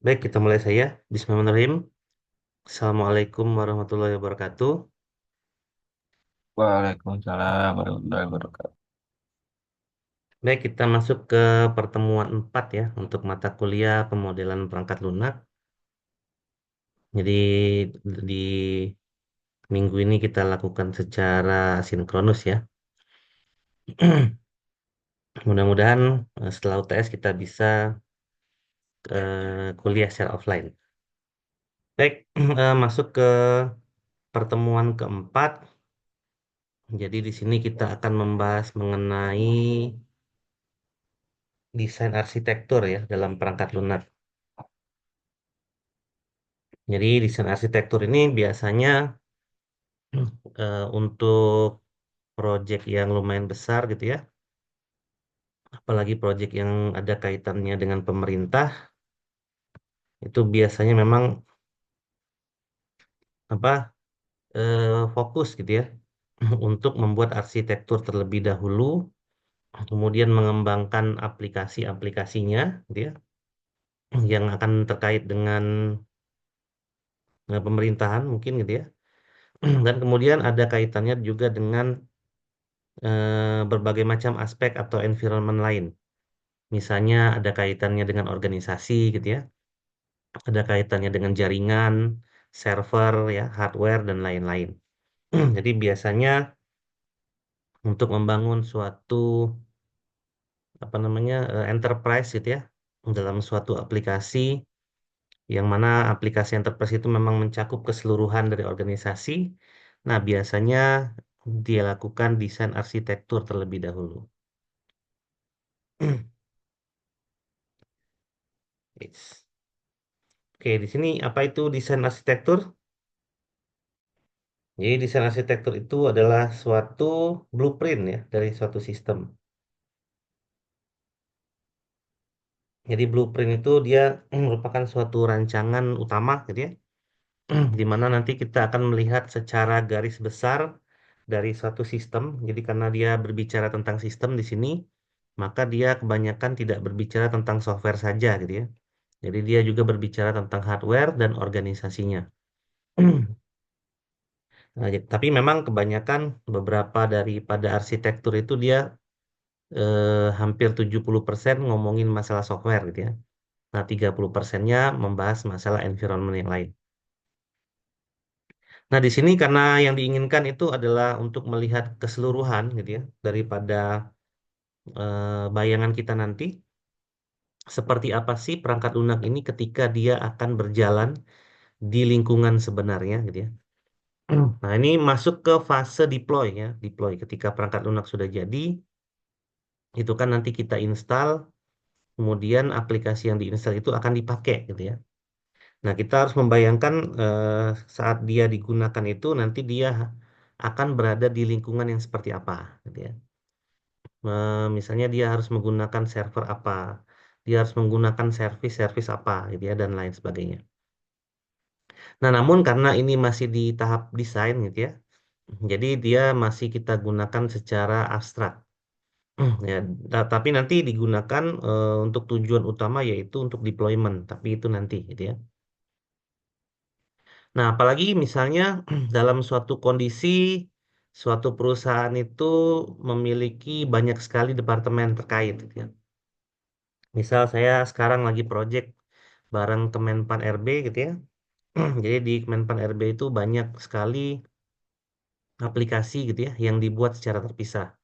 Baik, kita mulai saya. Bismillahirrahmanirrahim. Assalamualaikum warahmatullahi wabarakatuh. Waalaikumsalam warahmatullahi wabarakatuh. Baik, kita masuk ke pertemuan 4 ya untuk mata kuliah pemodelan perangkat lunak. Jadi di minggu ini kita lakukan secara sinkronus ya. Mudah-mudahan setelah UTS kita bisa kuliah secara offline. Baik, masuk ke pertemuan keempat. Jadi di sini kita akan membahas mengenai desain arsitektur ya dalam perangkat lunak. Jadi desain arsitektur ini biasanya untuk proyek yang lumayan besar gitu ya, apalagi proyek yang ada kaitannya dengan pemerintah, itu biasanya memang apa fokus gitu ya untuk membuat arsitektur terlebih dahulu, kemudian mengembangkan aplikasi-aplikasinya gitu ya, yang akan terkait dengan pemerintahan mungkin gitu ya, dan kemudian ada kaitannya juga dengan berbagai macam aspek atau environment lain. Misalnya ada kaitannya dengan organisasi gitu ya, ada kaitannya dengan jaringan, server ya, hardware dan lain-lain. Jadi biasanya untuk membangun suatu apa namanya enterprise gitu ya dalam suatu aplikasi yang mana aplikasi enterprise itu memang mencakup keseluruhan dari organisasi. Nah, biasanya dia lakukan desain arsitektur terlebih dahulu. Yes. Oke, di sini apa itu desain arsitektur? Jadi desain arsitektur itu adalah suatu blueprint ya dari suatu sistem. Jadi blueprint itu dia merupakan suatu rancangan utama gitu ya, di mana nanti kita akan melihat secara garis besar dari suatu sistem. Jadi karena dia berbicara tentang sistem di sini, maka dia kebanyakan tidak berbicara tentang software saja gitu ya. Jadi dia juga berbicara tentang hardware dan organisasinya. Nah, tapi memang kebanyakan beberapa daripada arsitektur itu dia hampir 70% ngomongin masalah software gitu ya. Nah, 30%-nya membahas masalah environment yang lain. Nah, di sini karena yang diinginkan itu adalah untuk melihat keseluruhan gitu ya daripada bayangan kita nanti seperti apa sih perangkat lunak ini ketika dia akan berjalan di lingkungan sebenarnya gitu ya. Nah, ini masuk ke fase deploy ya. Deploy ketika perangkat lunak sudah jadi, itu kan nanti kita install, kemudian aplikasi yang diinstal itu akan dipakai gitu ya. Nah, kita harus membayangkan saat dia digunakan itu nanti dia akan berada di lingkungan yang seperti apa, gitu ya. Misalnya dia harus menggunakan server apa, dia harus menggunakan service-service apa, gitu ya, dan lain sebagainya. Nah, namun karena ini masih di tahap desain, gitu ya, jadi dia masih kita gunakan secara abstrak. Ya, tapi nanti digunakan untuk tujuan utama yaitu untuk deployment, tapi itu nanti, gitu ya. Nah, apalagi misalnya dalam suatu kondisi, suatu perusahaan itu memiliki banyak sekali departemen terkait, gitu ya. Misal saya sekarang lagi project bareng Kemenpan RB, gitu ya. Jadi di Kemenpan RB itu banyak sekali aplikasi, gitu ya, yang dibuat secara terpisah.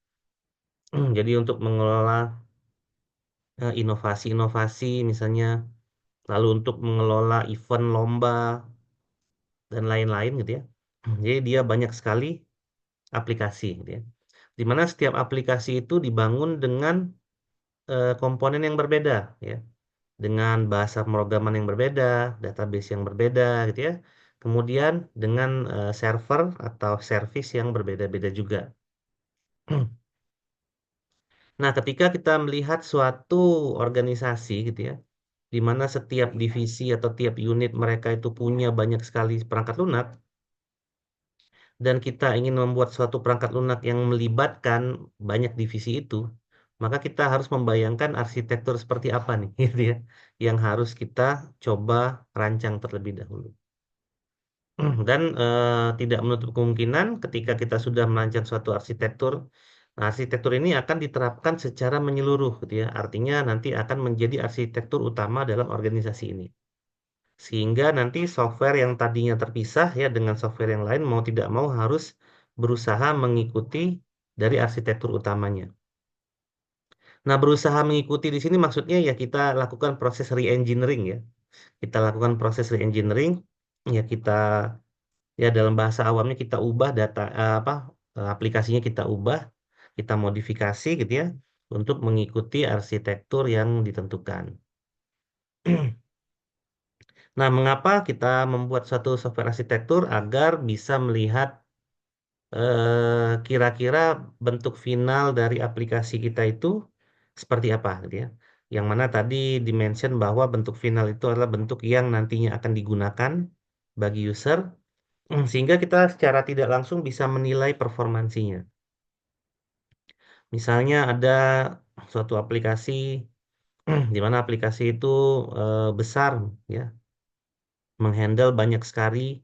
Jadi untuk mengelola inovasi-inovasi, misalnya, lalu untuk mengelola event lomba dan lain-lain, gitu ya. Jadi dia banyak sekali aplikasi gitu ya. Di mana setiap aplikasi itu dibangun dengan komponen yang berbeda ya, dengan bahasa pemrograman yang berbeda, database yang berbeda gitu ya. Kemudian dengan server atau service yang berbeda-beda juga. Nah, ketika kita melihat suatu organisasi gitu ya, di mana setiap divisi atau tiap unit mereka itu punya banyak sekali perangkat lunak, dan kita ingin membuat suatu perangkat lunak yang melibatkan banyak divisi itu, maka kita harus membayangkan arsitektur seperti apa nih, gitu ya, yang harus kita coba rancang terlebih dahulu. Dan tidak menutup kemungkinan ketika kita sudah merancang suatu arsitektur, nah, arsitektur ini akan diterapkan secara menyeluruh, gitu ya. Artinya nanti akan menjadi arsitektur utama dalam organisasi ini. Sehingga nanti software yang tadinya terpisah ya dengan software yang lain mau tidak mau harus berusaha mengikuti dari arsitektur utamanya. Nah, berusaha mengikuti di sini maksudnya ya kita lakukan proses re-engineering ya. Kita lakukan proses re-engineering, ya kita, ya dalam bahasa awamnya kita ubah data, aplikasinya kita ubah, kita modifikasi gitu ya untuk mengikuti arsitektur yang ditentukan. Nah, mengapa kita membuat suatu software arsitektur agar bisa melihat kira-kira bentuk final dari aplikasi kita itu seperti apa gitu ya. Yang mana tadi dimention bahwa bentuk final itu adalah bentuk yang nantinya akan digunakan bagi user, sehingga kita secara tidak langsung bisa menilai performansinya. Misalnya ada suatu aplikasi di mana aplikasi itu besar ya, menghandle banyak sekali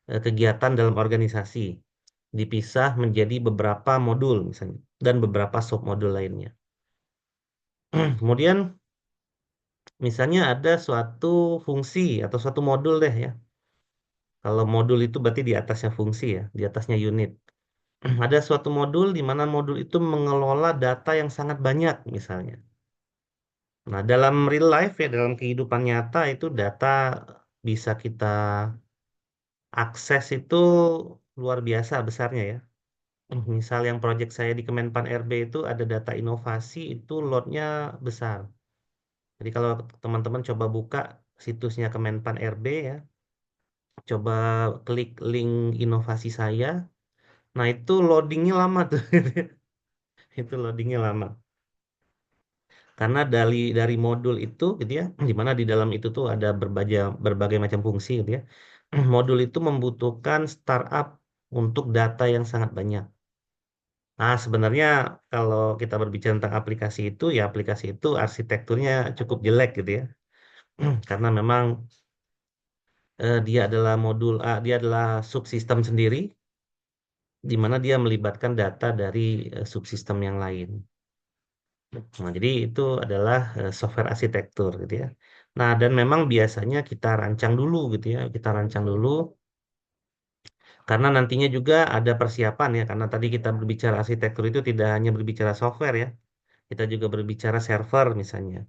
kegiatan dalam organisasi, dipisah menjadi beberapa modul misalnya dan beberapa submodul lainnya. Kemudian misalnya ada suatu fungsi atau suatu modul deh ya. Kalau modul itu berarti di atasnya fungsi ya, di atasnya unit. Ada suatu modul di mana modul itu mengelola data yang sangat banyak misalnya. Nah, dalam real life ya, dalam kehidupan nyata itu data bisa kita akses itu luar biasa besarnya ya. Misal yang proyek saya di Kemenpan RB itu ada data inovasi itu loadnya besar. Jadi kalau teman-teman coba buka situsnya Kemenpan RB ya, coba klik link inovasi saya, nah itu loadingnya lama tuh, itu loadingnya lama. Karena dari modul itu gitu ya, di mana di dalam itu tuh ada berbagai berbagai macam fungsi gitu ya. Modul itu membutuhkan startup untuk data yang sangat banyak. Nah, sebenarnya kalau kita berbicara tentang aplikasi itu, ya aplikasi itu arsitekturnya cukup jelek gitu ya. Karena memang dia adalah dia adalah subsistem sendiri, di mana dia melibatkan data dari subsistem yang lain. Nah, jadi itu adalah software arsitektur gitu ya. Nah, dan memang biasanya kita rancang dulu gitu ya, kita rancang dulu karena nantinya juga ada persiapan ya, karena tadi kita berbicara arsitektur itu tidak hanya berbicara software ya, kita juga berbicara server misalnya.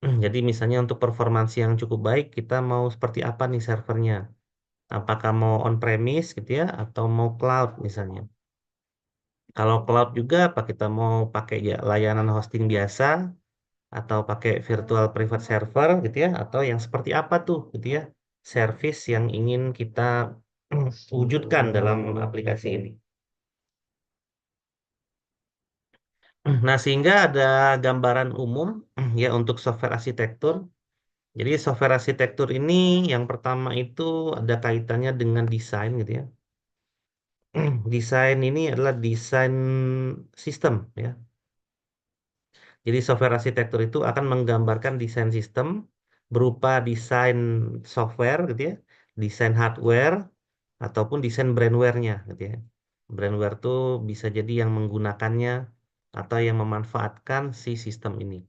Jadi misalnya untuk performansi yang cukup baik, kita mau seperti apa nih servernya? Apakah mau on-premise gitu ya, atau mau cloud misalnya? Kalau cloud juga, apa kita mau pakai ya layanan hosting biasa, atau pakai virtual private server gitu ya, atau yang seperti apa tuh gitu ya, service yang ingin kita wujudkan dalam aplikasi ini. Nah, sehingga ada gambaran umum ya untuk software arsitektur. Jadi software arsitektur ini yang pertama itu ada kaitannya dengan desain gitu ya. Desain ini adalah desain sistem ya. Jadi software arsitektur itu akan menggambarkan desain sistem berupa desain software gitu ya, desain hardware ataupun desain brandware-nya gitu ya. Brandware itu bisa jadi yang menggunakannya atau yang memanfaatkan si sistem ini.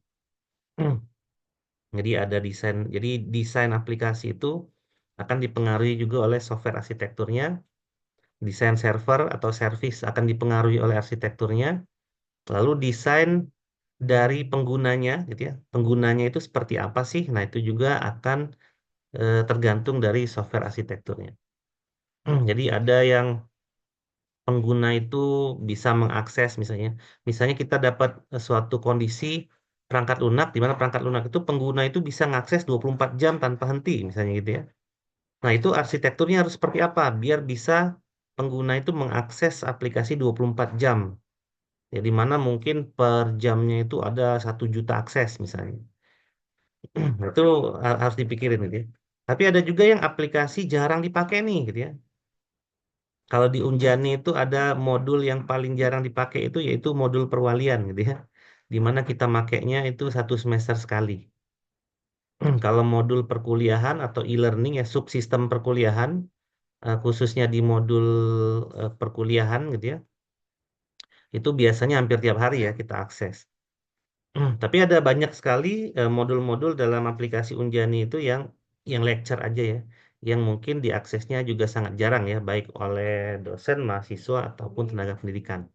Jadi ada desain, jadi desain aplikasi itu akan dipengaruhi juga oleh software arsitekturnya, desain server atau service akan dipengaruhi oleh arsitekturnya, lalu desain dari penggunanya gitu ya. Penggunanya itu seperti apa sih? Nah, itu juga akan tergantung dari software arsitekturnya. Jadi ada yang pengguna itu bisa mengakses misalnya kita dapat suatu kondisi perangkat lunak di mana perangkat lunak itu pengguna itu bisa mengakses 24 jam tanpa henti misalnya gitu ya. Nah, itu arsitekturnya harus seperti apa biar bisa pengguna itu mengakses aplikasi 24 jam. Jadi mana mungkin per jamnya itu ada 1 juta akses misalnya. Nah, itu harus dipikirin gitu ya. Tapi ada juga yang aplikasi jarang dipakai nih gitu ya. Kalau di Unjani itu ada modul yang paling jarang dipakai itu yaitu modul perwalian gitu ya. di mana kita makainya itu 1 semester sekali. Kalau modul perkuliahan atau e-learning ya subsistem perkuliahan, khususnya di modul perkuliahan gitu ya, itu biasanya hampir tiap hari ya kita akses. Tapi ada banyak sekali modul-modul dalam aplikasi Unjani itu yang lecture aja ya, yang mungkin diaksesnya juga sangat jarang ya, baik oleh dosen, mahasiswa ataupun tenaga pendidikan.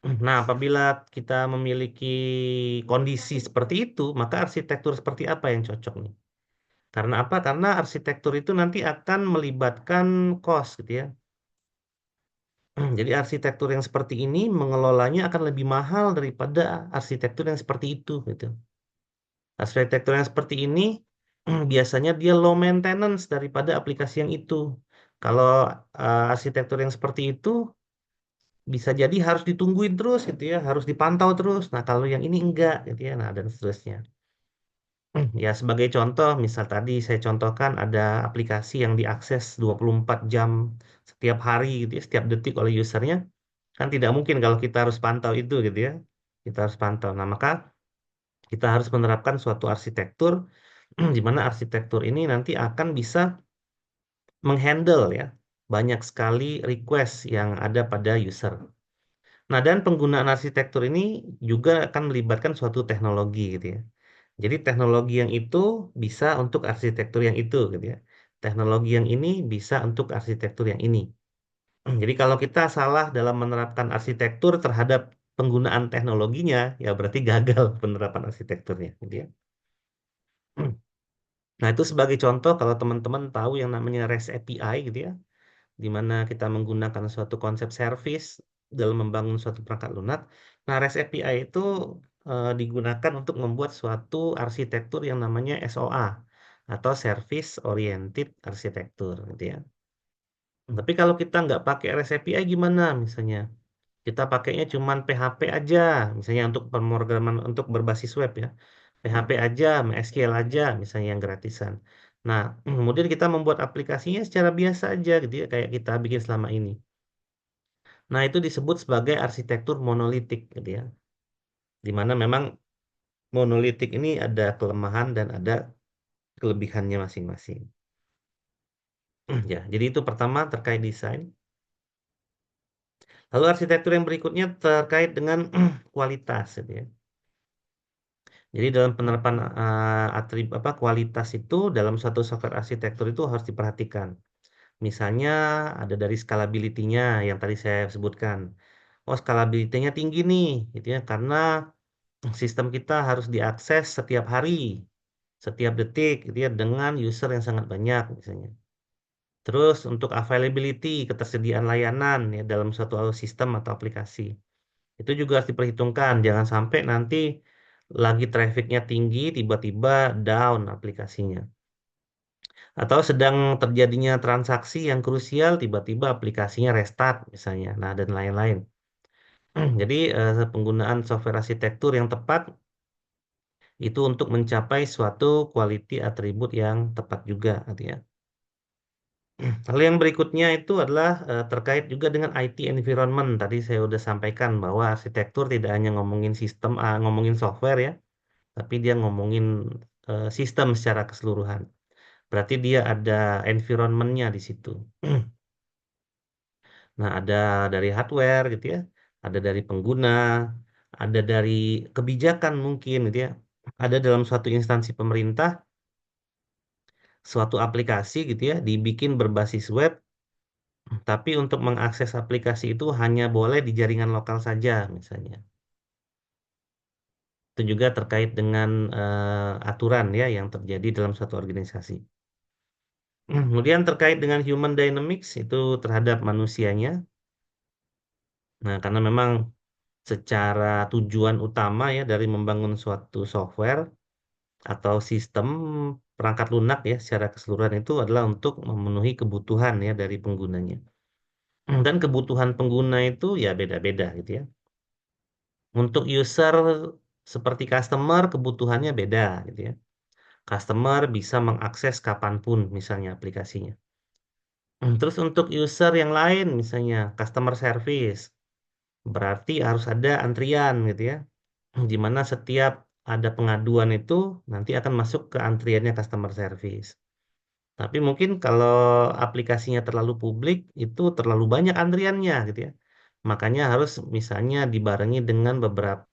Nah, apabila kita memiliki kondisi seperti itu, maka arsitektur seperti apa yang cocok nih? Karena apa? Karena arsitektur itu nanti akan melibatkan cost gitu ya. Jadi arsitektur yang seperti ini mengelolanya akan lebih mahal daripada arsitektur yang seperti itu gitu. Arsitektur yang seperti ini biasanya dia low maintenance daripada aplikasi yang itu. Kalau arsitektur yang seperti itu bisa jadi harus ditungguin terus gitu ya, harus dipantau terus. Nah, kalau yang ini enggak gitu ya. Nah, dan seterusnya. Ya, sebagai contoh, misal tadi saya contohkan ada aplikasi yang diakses 24 jam setiap hari gitu ya, setiap detik oleh usernya. Kan tidak mungkin kalau kita harus pantau itu gitu ya. Kita harus pantau. Nah, maka kita harus menerapkan suatu arsitektur di mana arsitektur ini nanti akan bisa menghandle ya banyak sekali request yang ada pada user. Nah, dan penggunaan arsitektur ini juga akan melibatkan suatu teknologi gitu ya. Jadi teknologi yang itu bisa untuk arsitektur yang itu gitu ya. Teknologi yang ini bisa untuk arsitektur yang ini. Jadi kalau kita salah dalam menerapkan arsitektur terhadap penggunaan teknologinya, ya berarti gagal penerapan arsitekturnya gitu ya. Nah, itu sebagai contoh kalau teman-teman tahu yang namanya REST API gitu ya, di mana kita menggunakan suatu konsep service dalam membangun suatu perangkat lunak. Nah, REST API itu digunakan untuk membuat suatu arsitektur yang namanya SOA atau Service Oriented Architecture gitu ya. Tapi kalau kita nggak pakai REST API gimana misalnya? Kita pakainya cuman PHP aja, misalnya untuk pemrograman untuk berbasis web ya. PHP aja, MySQL aja, misalnya yang gratisan. Nah, kemudian kita membuat aplikasinya secara biasa aja gitu ya, kayak kita bikin selama ini. Nah, itu disebut sebagai arsitektur monolitik gitu ya. Di mana memang monolitik ini ada kelemahan dan ada kelebihannya masing-masing. Ya, jadi itu pertama terkait desain. Lalu arsitektur yang berikutnya terkait dengan kualitas gitu ya. Jadi dalam penerapan atribut apa kualitas itu dalam suatu software arsitektur itu harus diperhatikan. Misalnya ada dari scalability-nya yang tadi saya sebutkan. Oh, scalability-nya tinggi nih, gitu ya, karena sistem kita harus diakses setiap hari, setiap detik, gitu ya, dengan user yang sangat banyak, misalnya. Terus untuk availability, ketersediaan layanan ya dalam suatu sistem atau aplikasi. Itu juga harus diperhitungkan. Jangan sampai nanti lagi trafficnya tinggi, tiba-tiba down aplikasinya. Atau sedang terjadinya transaksi yang krusial, tiba-tiba aplikasinya restart misalnya. Nah, dan lain-lain. Jadi, penggunaan software arsitektur yang tepat itu untuk mencapai suatu quality atribut yang tepat juga, gitu ya. Lalu yang berikutnya itu adalah terkait juga dengan IT environment. Tadi saya sudah sampaikan bahwa arsitektur tidak hanya ngomongin sistem, ngomongin software ya, tapi dia ngomongin sistem secara keseluruhan. Berarti dia ada environment-nya di situ. Nah, ada dari hardware gitu ya, ada dari pengguna, ada dari kebijakan mungkin gitu ya. Ada dalam suatu instansi pemerintah, suatu aplikasi gitu ya, dibikin berbasis web, tapi untuk mengakses aplikasi itu hanya boleh di jaringan lokal saja misalnya. Itu juga terkait dengan aturan ya yang terjadi dalam suatu organisasi. Kemudian terkait dengan human dynamics itu terhadap manusianya. Nah, karena memang secara tujuan utama ya dari membangun suatu software atau sistem perangkat lunak ya secara keseluruhan itu adalah untuk memenuhi kebutuhan ya dari penggunanya. Dan kebutuhan pengguna itu ya beda-beda gitu ya. Untuk user seperti customer kebutuhannya beda gitu ya. Customer bisa mengakses kapanpun misalnya aplikasinya. Terus untuk user yang lain misalnya customer service berarti harus ada antrian gitu ya. di mana setiap ada pengaduan itu nanti akan masuk ke antriannya customer service. Tapi mungkin kalau aplikasinya terlalu publik, itu terlalu banyak antriannya gitu ya. Makanya harus misalnya dibarengi dengan beberapa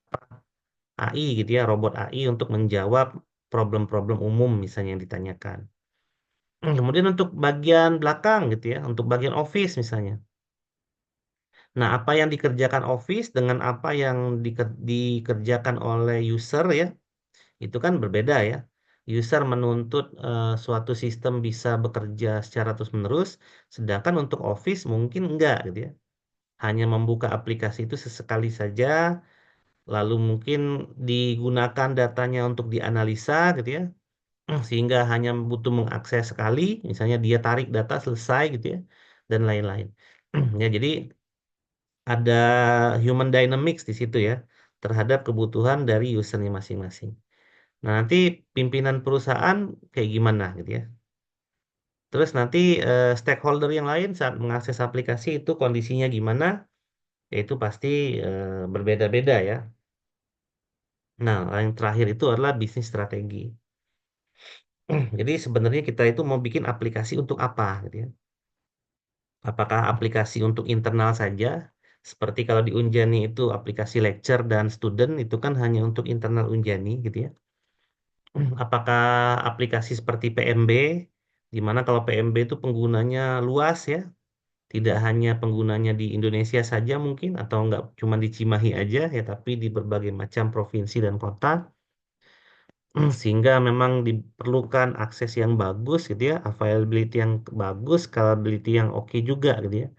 AI gitu ya, robot AI untuk menjawab problem-problem umum misalnya yang ditanyakan. Kemudian untuk bagian belakang gitu ya, untuk bagian office misalnya. Nah, apa yang dikerjakan office dengan apa yang dikerjakan oleh user ya, itu kan berbeda ya. User menuntut suatu sistem bisa bekerja secara terus-menerus, sedangkan untuk office mungkin enggak gitu ya. Hanya membuka aplikasi itu sesekali saja, lalu mungkin digunakan datanya untuk dianalisa gitu ya. Sehingga hanya butuh mengakses sekali, misalnya dia tarik data selesai gitu ya, dan lain-lain. Ya, jadi ada human dynamics di situ ya, terhadap kebutuhan dari usernya masing-masing. Nah, nanti pimpinan perusahaan kayak gimana gitu ya. Terus nanti stakeholder yang lain saat mengakses aplikasi itu kondisinya gimana, ya itu pasti berbeda-beda ya. Nah, yang terakhir itu adalah bisnis strategi. Jadi sebenarnya kita itu mau bikin aplikasi untuk apa gitu ya. Apakah aplikasi untuk internal saja, seperti kalau di Unjani itu aplikasi lecture dan student itu kan hanya untuk internal Unjani gitu ya. Apakah aplikasi seperti PMB, di mana kalau PMB itu penggunanya luas ya, tidak hanya penggunanya di Indonesia saja mungkin, atau nggak cuma di Cimahi aja ya, tapi di berbagai macam provinsi dan kota, sehingga memang diperlukan akses yang bagus gitu ya, availability yang bagus, scalability yang oke juga gitu ya.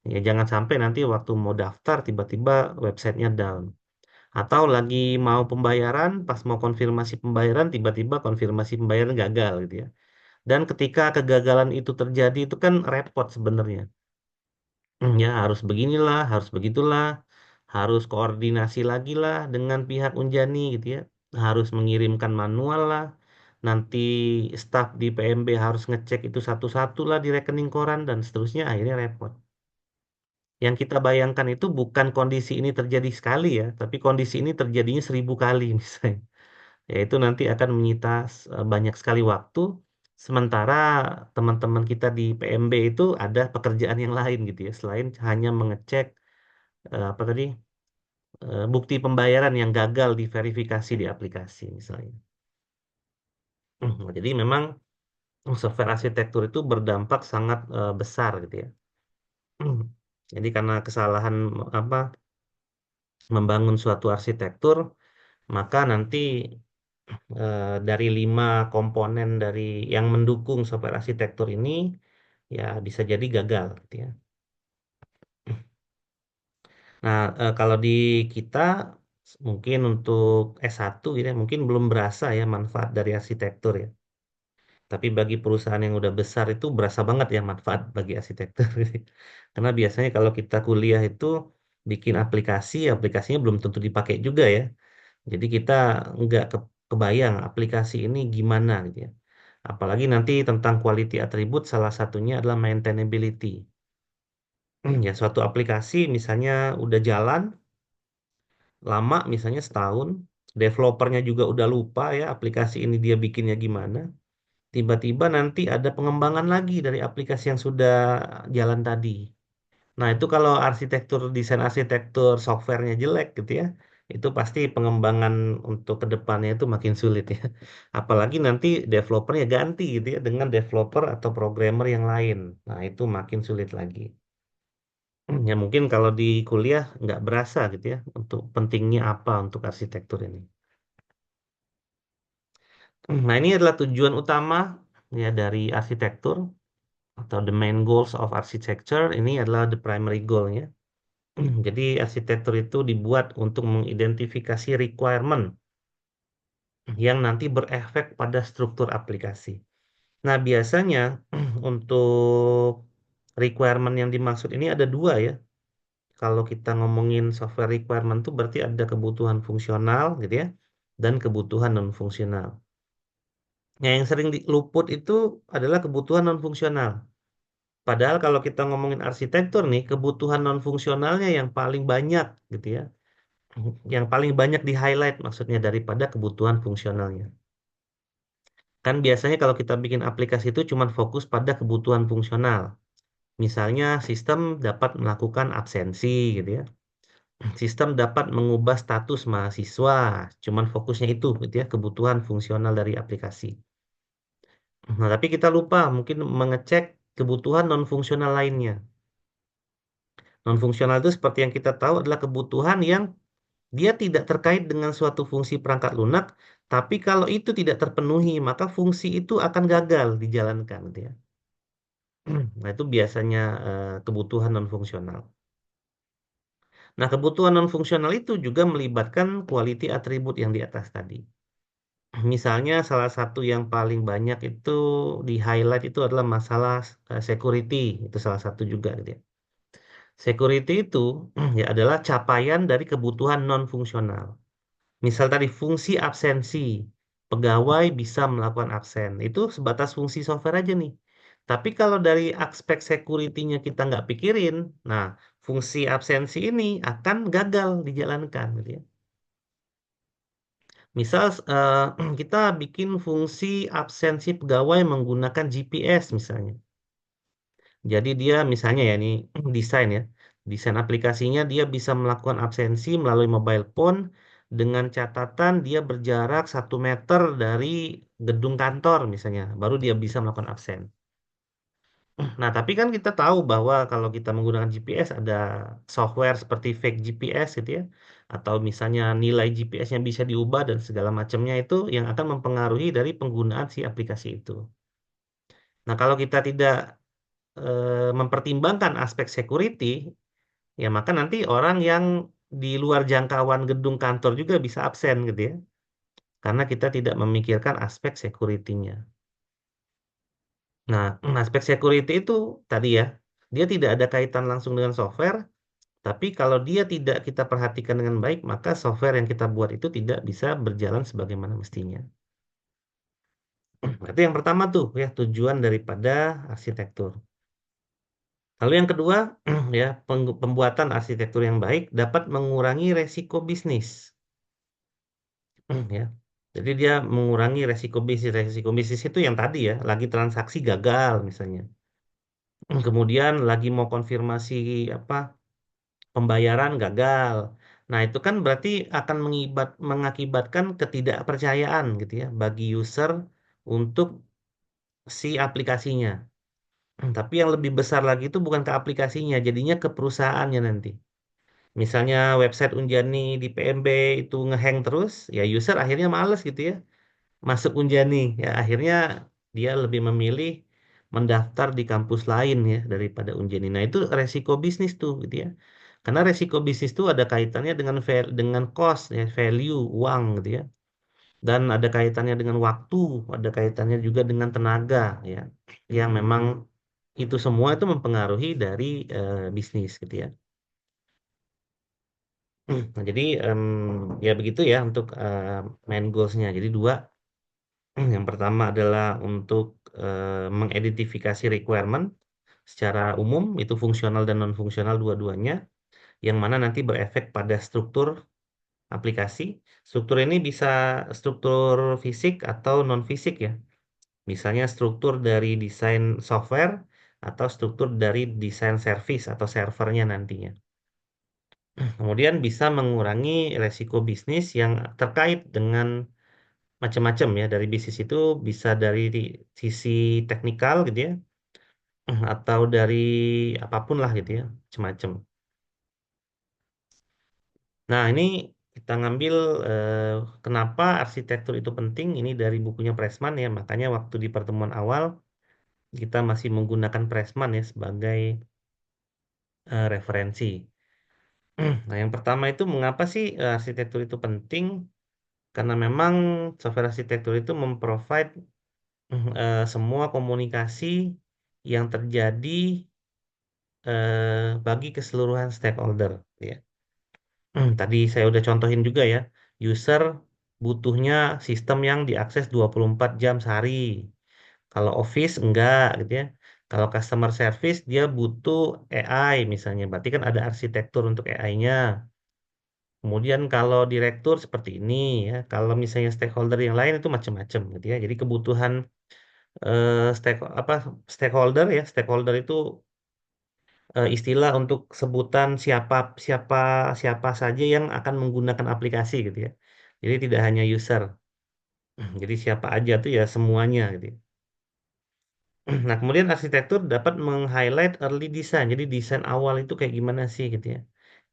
Ya jangan sampai nanti waktu mau daftar tiba-tiba websitenya down. Atau lagi mau pembayaran, pas mau konfirmasi pembayaran, tiba-tiba konfirmasi pembayaran gagal gitu ya. Dan ketika kegagalan itu terjadi itu kan repot sebenarnya. Ya harus beginilah, harus begitulah, harus koordinasi lagi lah dengan pihak Unjani gitu ya. Harus mengirimkan manual lah. Nanti staf di PMB harus ngecek itu satu-satu lah di rekening koran dan seterusnya akhirnya repot. Yang kita bayangkan itu bukan kondisi ini terjadi sekali ya, tapi kondisi ini terjadinya 1.000 kali misalnya. Yaitu nanti akan menyita banyak sekali waktu, sementara teman-teman kita di PMB itu ada pekerjaan yang lain gitu ya, selain hanya mengecek apa tadi bukti pembayaran yang gagal diverifikasi di aplikasi misalnya. Jadi memang software arsitektur itu berdampak sangat besar gitu ya. Jadi karena kesalahan apa membangun suatu arsitektur, maka nanti dari 5 komponen dari yang mendukung software arsitektur ini ya bisa jadi gagal gitu ya. Nah, kalau di kita mungkin untuk S1 gitu ya, mungkin belum berasa ya manfaat dari arsitektur ya. Tapi bagi perusahaan yang udah besar itu berasa banget ya manfaat bagi arsitektur. Karena biasanya kalau kita kuliah itu bikin aplikasi, aplikasinya belum tentu dipakai juga ya. Jadi kita nggak kebayang aplikasi ini gimana gitu ya. Apalagi nanti tentang quality attribute salah satunya adalah maintainability. Ya suatu aplikasi misalnya udah jalan lama misalnya setahun, developernya juga udah lupa ya aplikasi ini dia bikinnya gimana. Tiba-tiba nanti ada pengembangan lagi dari aplikasi yang sudah jalan tadi. Nah, itu kalau desain arsitektur softwarenya jelek gitu ya, itu pasti pengembangan untuk ke depannya itu makin sulit ya. Apalagi nanti developernya ganti gitu ya dengan developer atau programmer yang lain. Nah, itu makin sulit lagi. Ya mungkin kalau di kuliah nggak berasa gitu ya untuk pentingnya apa untuk arsitektur ini. Nah, ini adalah tujuan utama ya dari arsitektur atau the main goals of architecture ini adalah the primary goal-nya. Jadi arsitektur itu dibuat untuk mengidentifikasi requirement yang nanti berefek pada struktur aplikasi. Nah, biasanya untuk requirement yang dimaksud ini ada dua ya. Kalau kita ngomongin software requirement itu berarti ada kebutuhan fungsional gitu ya dan kebutuhan non fungsional. Nah, yang sering diluput itu adalah kebutuhan non fungsional. Padahal kalau kita ngomongin arsitektur nih, kebutuhan non fungsionalnya yang paling banyak gitu ya. yang paling banyak di highlight maksudnya daripada kebutuhan fungsionalnya. Kan biasanya kalau kita bikin aplikasi itu cuma fokus pada kebutuhan fungsional. Misalnya sistem dapat melakukan absensi gitu ya. Sistem dapat mengubah status mahasiswa, cuman fokusnya itu gitu ya, kebutuhan fungsional dari aplikasi. Nah, tapi kita lupa mungkin mengecek kebutuhan non-fungsional lainnya. Non-fungsional itu seperti yang kita tahu adalah kebutuhan yang dia tidak terkait dengan suatu fungsi perangkat lunak, tapi kalau itu tidak terpenuhi, maka fungsi itu akan gagal dijalankan gitu ya. Nah, itu biasanya kebutuhan non-fungsional. Nah, kebutuhan non-fungsional itu juga melibatkan quality atribut yang di atas tadi. Misalnya salah satu yang paling banyak itu di highlight itu adalah masalah security, itu salah satu juga gitu ya. Security itu ya adalah capaian dari kebutuhan non-fungsional. Misal tadi fungsi absensi, pegawai bisa melakukan absen. Itu sebatas fungsi software aja nih. Tapi kalau dari aspek security-nya kita nggak pikirin, nah fungsi absensi ini akan gagal dijalankan gitu ya. Misal kita bikin fungsi absensi pegawai menggunakan GPS misalnya. Jadi dia misalnya ya ini desain ya. Desain aplikasinya dia bisa melakukan absensi melalui mobile phone dengan catatan dia berjarak 1 meter dari gedung kantor misalnya. Baru dia bisa melakukan absen. Nah, tapi kan kita tahu bahwa kalau kita menggunakan GPS ada software seperti fake GPS gitu ya. Atau misalnya nilai GPS-nya bisa diubah dan segala macamnya itu yang akan mempengaruhi dari penggunaan si aplikasi itu. Nah, kalau kita tidak mempertimbangkan aspek security, ya maka nanti orang yang di luar jangkauan gedung kantor juga bisa absen gitu ya. Karena kita tidak memikirkan aspek security-nya. Nah, aspek security itu tadi ya, dia tidak ada kaitan langsung dengan software, tapi kalau dia tidak kita perhatikan dengan baik, maka software yang kita buat itu tidak bisa berjalan sebagaimana mestinya. Itu yang pertama tuh ya, tujuan daripada arsitektur. Lalu yang kedua, ya, pembuatan arsitektur yang baik dapat mengurangi resiko bisnis. Ya. Jadi dia mengurangi resiko bisnis. Resiko bisnis itu yang tadi ya, lagi transaksi gagal misalnya. Kemudian lagi mau konfirmasi apa pembayaran gagal. Nah, itu kan berarti akan mengakibatkan ketidakpercayaan gitu ya bagi user untuk si aplikasinya. Tapi yang lebih besar lagi itu bukan ke aplikasinya, jadinya ke perusahaannya nanti. Misalnya website Unjani di PMB itu ngehang terus, ya user akhirnya males gitu ya masuk Unjani. Ya akhirnya dia lebih memilih mendaftar di kampus lain ya daripada Unjani. Nah, itu resiko bisnis tuh gitu ya. Karena resiko bisnis tuh ada kaitannya dengan dengan cost ya, value uang gitu ya. Dan ada kaitannya dengan waktu, ada kaitannya juga dengan tenaga ya. Yang memang itu semua itu mempengaruhi dari bisnis gitu ya. Nah, jadi ya begitu ya untuk main goals-nya. Jadi dua, yang pertama adalah untuk mengidentifikasi requirement secara umum, itu fungsional dan non-fungsional dua-duanya, yang mana nanti berefek pada struktur aplikasi. Struktur ini bisa struktur fisik atau non-fisik ya. Misalnya struktur dari desain software atau struktur dari desain service atau servernya nantinya. Kemudian bisa mengurangi resiko bisnis yang terkait dengan macam-macam ya. Dari bisnis itu bisa dari sisi teknikal gitu ya, atau dari apapun lah gitu ya, macam-macam. Nah, ini kita ngambil eh, kenapa arsitektur itu penting ini dari bukunya Pressman ya. Makanya waktu di pertemuan awal kita masih menggunakan Pressman ya sebagai referensi. Nah, yang pertama itu mengapa sih arsitektur itu penting? Karena memang software arsitektur itu memprovide semua komunikasi yang terjadi bagi keseluruhan stakeholder. Ya. Tadi saya udah contohin juga ya, user butuhnya sistem yang diakses 24 jam sehari. Kalau Office enggak gitu ya. Kalau customer service dia butuh AI misalnya, berarti kan ada arsitektur untuk AI-nya. Kemudian kalau direktur seperti ini ya, kalau misalnya stakeholder yang lain itu macam-macam gitu ya. Jadi kebutuhan apa stakeholder ya, stakeholder itu istilah untuk sebutan siapa siapa siapa saja yang akan menggunakan aplikasi gitu ya. Jadi tidak hanya user. Jadi siapa aja tuh ya semuanya gitu ya. Nah, kemudian arsitektur dapat meng-highlight early design. Jadi desain awal itu kayak gimana sih gitu ya.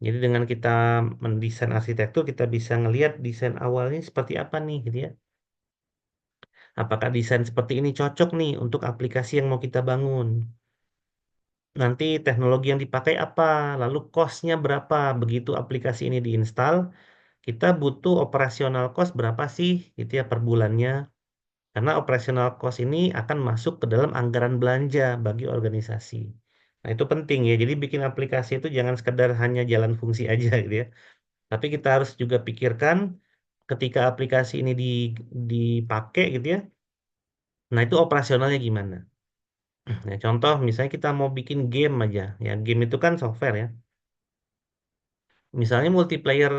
Jadi dengan kita mendesain arsitektur, kita bisa ngelihat desain awalnya seperti apa nih gitu ya. Apakah desain seperti ini cocok nih untuk aplikasi yang mau kita bangun. Nanti teknologi yang dipakai apa, lalu cost-nya berapa. Begitu aplikasi ini diinstal, kita butuh operasional cost berapa sih gitu ya per bulannya. Karena operational cost ini akan masuk ke dalam anggaran belanja bagi organisasi. Nah, itu penting ya. Jadi bikin aplikasi itu jangan sekedar hanya jalan fungsi aja gitu ya. Tapi kita harus juga pikirkan ketika aplikasi ini dipakai gitu ya. Nah, itu operasionalnya gimana? Nah, contoh misalnya kita mau bikin game aja. Ya, game itu kan software ya. Misalnya multiplayer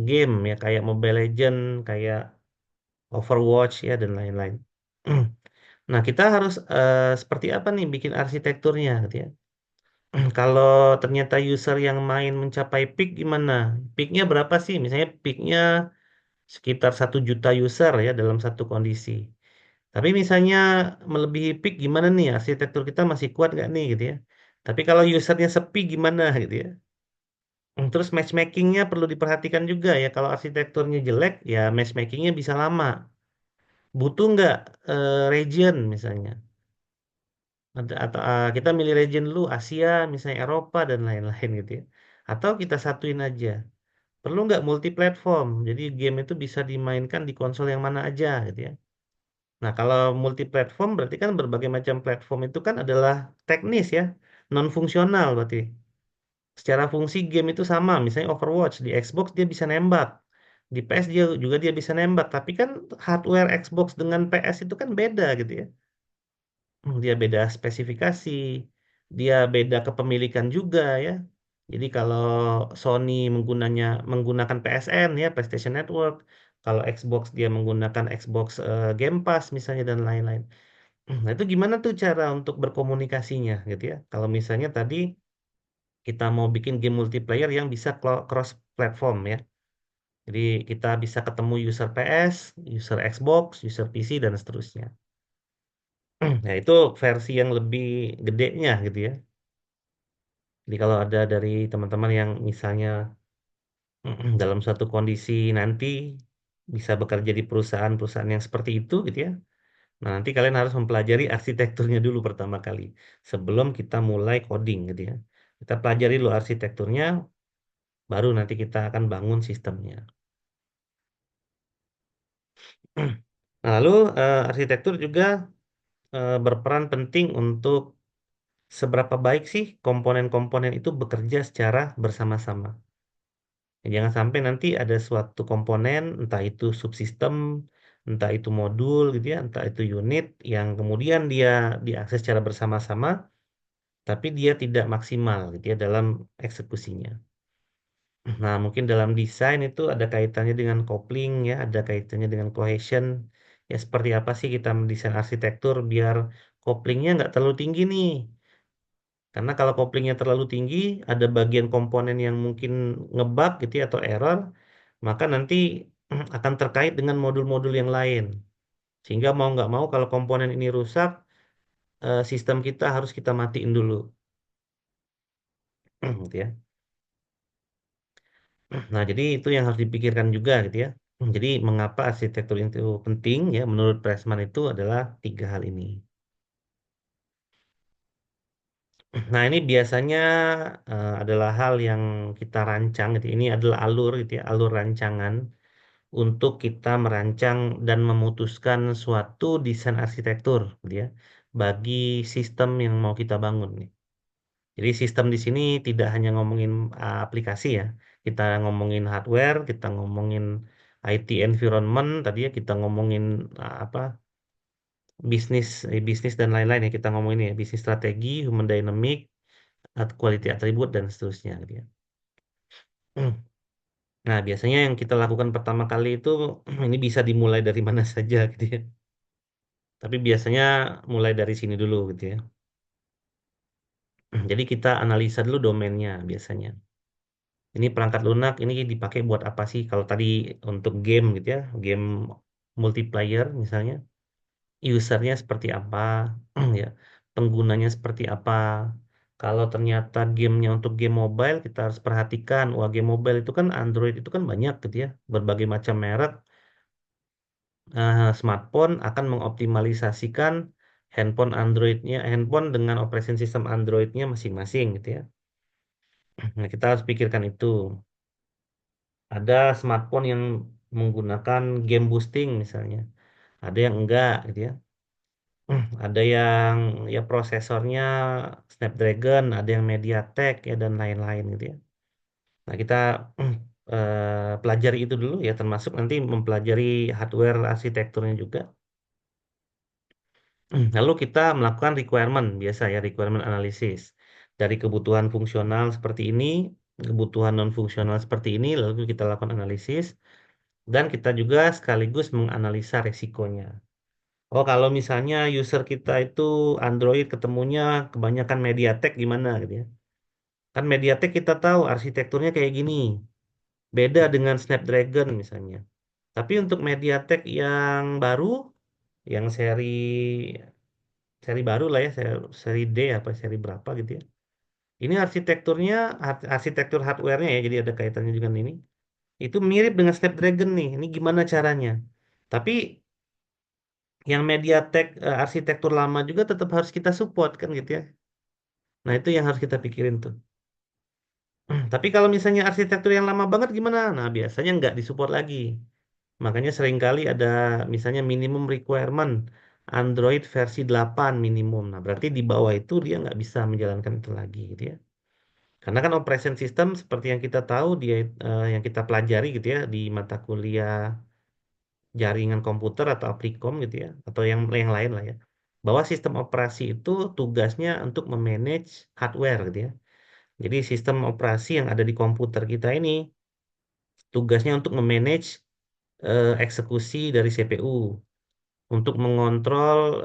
game ya kayak Mobile Legend, kayak Overwatch ya dan lain-lain. Nah, kita harus seperti apa nih bikin arsitekturnya gitu ya. Kalau ternyata user yang main mencapai peak gimana? Peaknya berapa sih? Misalnya peaknya sekitar 1 juta user ya dalam satu kondisi. Tapi misalnya melebihi peak gimana nih? Arsitektur kita masih kuat nggak nih gitu ya? Tapi kalau usernya sepi gimana gitu ya? Terus matchmakingnya perlu diperhatikan juga ya. Kalau arsitekturnya jelek ya matchmakingnya bisa lama. Butuh nggak region misalnya? Atau kita milih region dulu Asia, misalnya Eropa dan lain-lain gitu ya. Atau kita satuin aja. Perlu nggak multi platform? Jadi game itu bisa dimainkan di konsol yang mana aja gitu ya. Nah, kalau multi platform berarti kan berbagai macam platform itu kan adalah teknis ya, non fungsional berarti. Secara fungsi game itu sama, misalnya Overwatch di Xbox dia bisa nembak. Di PS dia juga dia bisa nembak, tapi kan hardware Xbox dengan PS itu kan beda gitu ya. Dia beda spesifikasi, dia beda kepemilikan juga ya. Jadi kalau Sony menggunakan PSN ya, PlayStation Network, kalau Xbox dia menggunakan Xbox Game Pass misalnya dan lain-lain. Nah, itu gimana tuh cara untuk berkomunikasinya gitu ya. Kalau misalnya tadi kita mau bikin game multiplayer yang bisa cross platform ya. Jadi kita bisa ketemu user PS, user Xbox, user PC dan seterusnya. Nah, itu versi yang lebih gedenya gitu ya. Jadi kalau ada dari teman-teman yang misalnya dalam suatu kondisi nanti bisa bekerja di perusahaan-perusahaan yang seperti itu gitu ya. Nah, nanti kalian harus mempelajari arsitekturnya dulu pertama kali sebelum kita mulai coding gitu ya. Kita pelajari dulu arsitekturnya, baru nanti kita akan bangun sistemnya. Nah, lalu arsitektur juga berperan penting untuk seberapa baik sih komponen-komponen itu bekerja secara bersama-sama. Jangan sampai nanti ada suatu komponen, entah itu subsistem, entah itu modul gitu ya, entah itu unit yang kemudian dia diakses secara bersama-sama, tapi dia tidak maksimal gitu ya dalam eksekusinya. Nah, mungkin dalam desain itu ada kaitannya dengan coupling ya, ada kaitannya dengan cohesion. Ya seperti apa sih kita mendesain arsitektur biar couplingnya nggak terlalu tinggi nih. Karena kalau couplingnya terlalu tinggi, ada bagian komponen yang mungkin ngebug gitu ya, atau error, maka nanti akan terkait dengan modul-modul yang lain. Sehingga mau nggak mau kalau komponen ini rusak, sistem kita harus kita matiin dulu. Gitu ya. Nah, jadi itu yang harus dipikirkan juga gitu ya. Jadi mengapa arsitektur itu penting ya menurut Pressman itu adalah 3 hal ini. Nah, ini biasanya adalah hal yang kita rancang gitu. Ini adalah alur gitu ya, alur rancangan untuk kita merancang dan memutuskan suatu desain arsitektur gitu ya bagi sistem yang mau kita bangun nih. Jadi sistem di sini tidak hanya ngomongin aplikasi ya. Kita ngomongin hardware, kita ngomongin IT environment, tadi ya kita ngomongin apa bisnis dan lain-lain ya. Kita ngomongin ya bisnis strategi, human dynamic, quality attribute dan seterusnya gitu ya. Nah, biasanya yang kita lakukan pertama kali itu ini bisa dimulai dari mana saja gitu ya. Tapi biasanya mulai dari sini dulu gitu ya. Jadi kita analisa dulu domainnya biasanya. Ini perangkat lunak ini dipakai buat apa sih? Kalau tadi untuk game gitu ya, game multiplayer misalnya, usernya seperti apa, ya, penggunanya seperti apa. Kalau ternyata gamenya untuk game mobile, kita harus perhatikan, wah game mobile itu kan Android itu kan banyak gitu ya, berbagai macam merek. Smartphone akan mengoptimalisasikan handphone dengan operation system Androidnya masing-masing gitu ya. Nah, kita harus pikirkan itu. Ada smartphone yang menggunakan game boosting misalnya, ada yang enggak gitu ya. Ada yang ya prosesornya Snapdragon, ada yang MediaTek ya dan lain-lain gitu ya. Nah, kita pelajari itu dulu ya, termasuk nanti mempelajari hardware arsitekturnya juga. Lalu kita melakukan requirement biasa ya, requirement analysis. Dari kebutuhan fungsional seperti ini, kebutuhan non fungsional seperti ini, lalu kita lakukan analisis dan kita juga sekaligus menganalisa resikonya. Oh, kalau misalnya user kita itu Android ketemunya kebanyakan MediaTek gimana gitu ya. Kan MediaTek kita tahu arsitekturnya kayak gini, beda dengan Snapdragon misalnya. Tapi untuk MediaTek yang baru, yang seri baru lah ya, seri D apa seri berapa gitu ya. Ini arsitekturnya, arsitektur hardware-nya ya, jadi ada kaitannya dengan ini. Itu mirip dengan Snapdragon nih. Ini gimana caranya? Tapi yang MediaTek arsitektur lama juga tetap harus kita support kan gitu ya. Nah, itu yang harus kita pikirin tuh. Tapi kalau misalnya arsitektur yang lama banget gimana? Nah, biasanya nggak disupport lagi. Makanya seringkali ada misalnya minimum requirement Android versi 8 minimum. Nah, berarti di bawah itu dia nggak bisa menjalankan itu lagi gitu ya. Karena kan operation system seperti yang kita tahu dia yang kita pelajari gitu ya di mata kuliah jaringan komputer atau Applikom gitu ya atau yang lain lah ya. Bahwa sistem operasi itu tugasnya untuk memanage hardware gitu ya. Jadi sistem operasi yang ada di komputer kita ini tugasnya untuk memanage eksekusi dari CPU, untuk mengontrol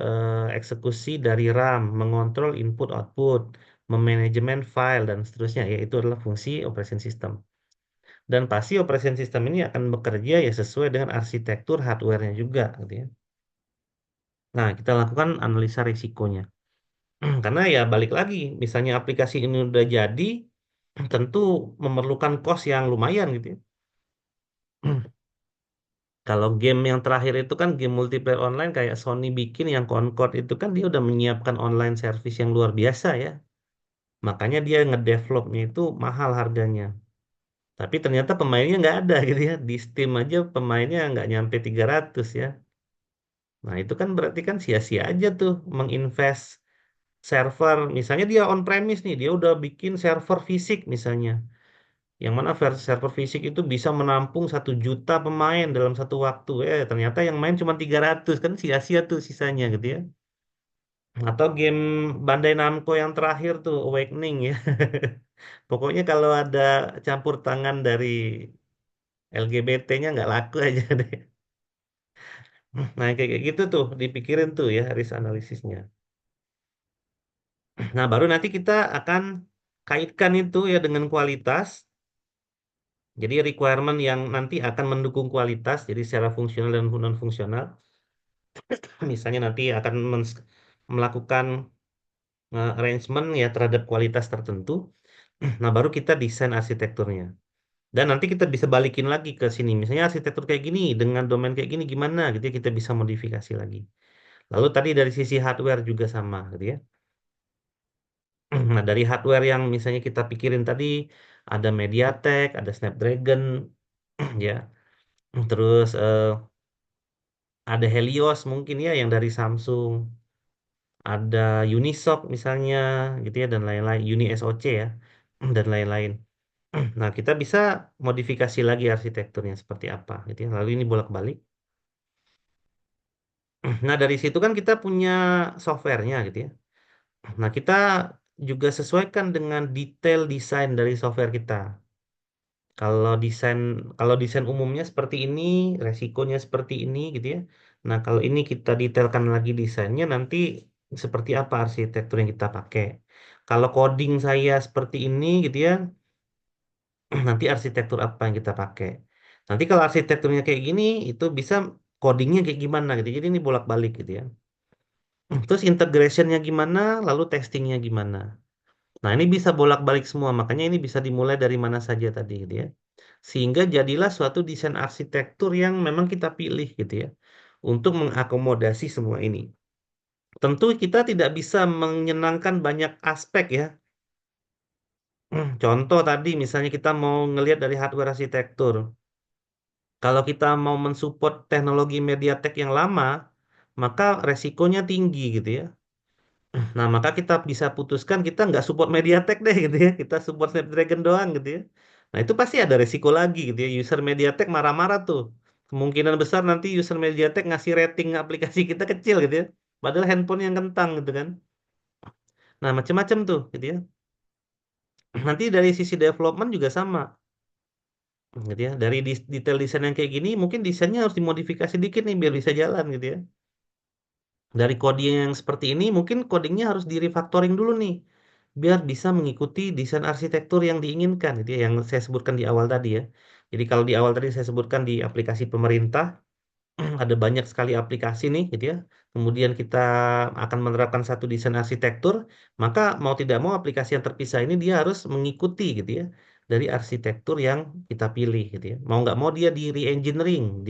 eksekusi dari RAM, mengontrol input-output, memanajemen file dan seterusnya. Ya, itu adalah fungsi operation system. Dan pasti operation system ini akan bekerja ya sesuai dengan arsitektur hardware-nya juga, gitu ya. Nah, kita lakukan analisa risikonya. Karena ya balik lagi, misalnya aplikasi ini udah jadi, tentu memerlukan cost yang lumayan gitu ya. Kalau game yang terakhir itu kan game multiplayer online kayak Sony bikin yang Concord itu kan dia udah menyiapkan online service yang luar biasa ya. Makanya dia ngedevelopnya itu mahal harganya. Tapi ternyata pemainnya nggak ada gitu ya. Di Steam aja pemainnya nggak nyampe 300 ya. Nah itu kan berarti kan sia-sia aja tuh menginvest server. Misalnya dia on premise nih, dia udah bikin server fisik misalnya. Yang mana server fisik itu bisa menampung 1 juta pemain dalam satu waktu. Ternyata yang main cuma 300 kan sia-sia tuh sisanya gitu ya. Atau game Bandai Namco yang terakhir tuh Awakening ya. Pokoknya kalau ada campur tangan dari LGBT-nya nggak laku aja deh. Nah kayak gitu tuh dipikirin tuh ya risk analisisnya. Nah baru nanti kita akan kaitkan itu ya dengan kualitas. Jadi requirement yang nanti akan mendukung kualitas, jadi secara fungsional dan non fungsional. Misalnya nanti akan melakukan arrangement ya terhadap kualitas tertentu. Nah, baru kita desain arsitekturnya. Dan nanti kita bisa balikin lagi ke sini. Misalnya arsitektur kayak gini dengan domain kayak gini gimana gitu ya kita bisa modifikasi lagi. Lalu tadi dari sisi hardware juga sama gitu ya. Nah, dari hardware yang misalnya kita pikirin tadi ada MediaTek, ada Snapdragon ya. Terus ada Helios mungkin ya yang dari Samsung, ada Unisoc misalnya gitu ya dan lain-lain, Uni SoC ya dan lain-lain. Nah, kita bisa modifikasi lagi arsitekturnya seperti apa gitu ya. Lalu ini bolak-balik. Nah, dari situ kan kita punya softwarenya gitu ya. Nah, kita juga sesuaikan dengan detail desain dari software kita. Kalau desain kalau desain umumnya seperti ini, resikonya seperti ini gitu ya. Nah, kalau ini kita detailkan lagi desainnya nanti seperti apa arsitektur yang kita pakai. Kalau coding saya seperti ini gitu ya, nanti arsitektur apa yang kita pakai. Nanti kalau arsitekturnya kayak gini, itu bisa codingnya kayak gimana gitu. Jadi ini bolak-balik gitu ya. Terus integrationnya gimana, lalu testingnya gimana. Nah, ini bisa bolak-balik semua. Makanya ini bisa dimulai dari mana saja tadi gitu ya. Sehingga jadilah suatu desain arsitektur yang memang kita pilih gitu ya. Untuk mengakomodasi semua ini. Tentu kita tidak bisa menyenangkan banyak aspek ya. Contoh tadi misalnya kita mau ngelihat dari hardware arsitektur. Kalau kita mau mensupport teknologi MediaTek yang lama, maka resikonya tinggi gitu ya. Nah, maka kita bisa putuskan kita nggak support MediaTek deh gitu ya. Kita support Snapdragon doang gitu ya. Nah, itu pasti ada resiko lagi gitu ya. User MediaTek marah-marah tuh. Kemungkinan besar nanti user MediaTek ngasih rating aplikasi kita kecil gitu ya. Padahal handphone yang kentang gitu kan. Nah, macam-macam tuh gitu ya. Nanti dari sisi development juga sama gitu ya. Dari detail desain yang kayak gini, mungkin desainnya harus dimodifikasi dikit nih biar bisa jalan gitu ya. Dari coding yang seperti ini, mungkin codingnya harus di refactoring dulu nih, biar bisa mengikuti desain arsitektur yang diinginkan, gitu ya, yang saya sebutkan di awal tadi ya. Jadi kalau di awal tadi saya sebutkan di aplikasi pemerintah, ada banyak sekali aplikasi nih, gitu ya. Kemudian kita akan menerapkan satu desain arsitektur, maka mau tidak mau aplikasi yang terpisah ini dia harus mengikuti, gitu ya, dari arsitektur yang kita pilih, gitu ya. Mau nggak mau dia di re-engineering,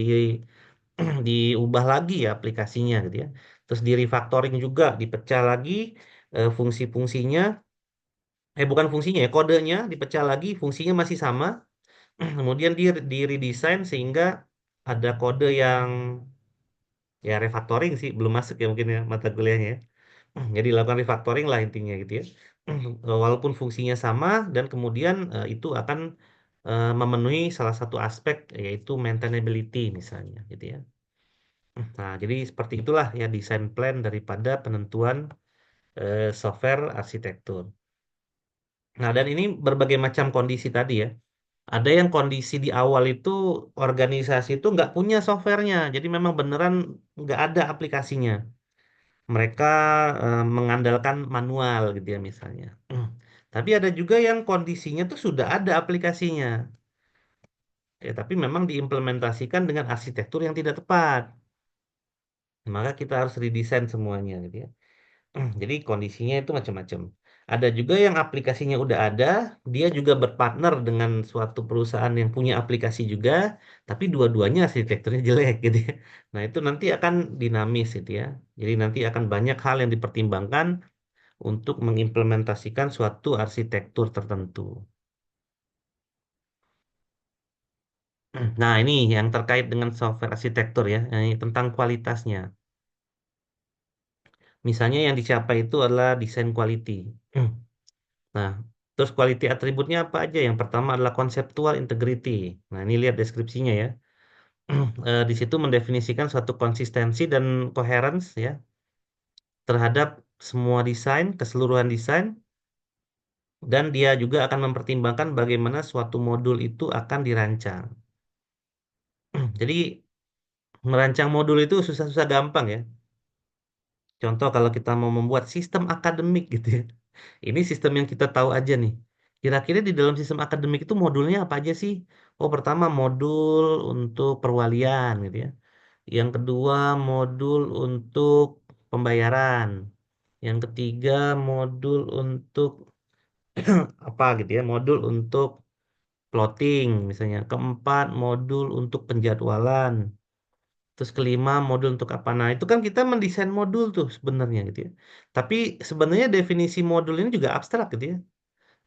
diubah lagi ya aplikasinya gitu ya. Terus di refactoring juga, dipecah lagi fungsi-fungsinya, bukan fungsinya ya, kodenya dipecah lagi, fungsinya masih sama. Kemudian di redesign sehingga ada kode yang ya refactoring sih belum masuk ya mungkin ya mata kuliahnya ya. Jadi lakukan refactoring lah intinya gitu ya. Walaupun fungsinya sama dan kemudian itu akan memenuhi salah satu aspek yaitu maintainability misalnya gitu ya. Nah, jadi seperti itulah ya desain plan daripada penentuan software arsitektur. Nah, dan ini berbagai macam kondisi tadi ya. Ada yang kondisi di awal itu organisasi itu nggak punya softwarenya, jadi memang beneran nggak ada aplikasinya. Mereka mengandalkan manual gitu ya misalnya. Tapi ada juga yang kondisinya tuh sudah ada aplikasinya, ya tapi memang diimplementasikan dengan arsitektur yang tidak tepat. Maka kita harus redesign semuanya gitu ya. Jadi kondisinya itu macam-macam. Ada juga yang aplikasinya udah ada, dia juga berpartner dengan suatu perusahaan yang punya aplikasi juga, tapi dua-duanya arsitekturnya jelek gitu ya. Nah, itu nanti akan dinamis gitu ya. Jadi nanti akan banyak hal yang dipertimbangkan untuk mengimplementasikan suatu arsitektur tertentu. Nah, ini yang terkait dengan software arsitektur ya, ini tentang kualitasnya. Misalnya yang dicapai itu adalah desain quality. Nah, terus quality atributnya apa aja? Yang pertama adalah conceptual integrity. Nah, ini lihat deskripsinya ya. Di situ mendefinisikan suatu konsistensi dan coherence ya terhadap semua desain, keseluruhan desain, dan dia juga akan mempertimbangkan bagaimana suatu modul itu akan dirancang. Jadi merancang modul itu susah-susah gampang ya. Contoh kalau kita mau membuat sistem akademik gitu ya. Ini sistem yang kita tahu aja nih. Kira-kira di dalam sistem akademik itu modulnya apa aja sih? Oh, pertama modul untuk perwalian gitu ya. Yang kedua modul untuk pembayaran. Yang ketiga modul untuk apa gitu ya? Modul untuk plotting misalnya. Keempat modul untuk penjadwalan. Terus kelima modul untuk apa? Nah, itu kan kita mendesain modul tuh sebenarnya gitu ya. Tapi sebenarnya definisi modul ini juga abstrak gitu ya.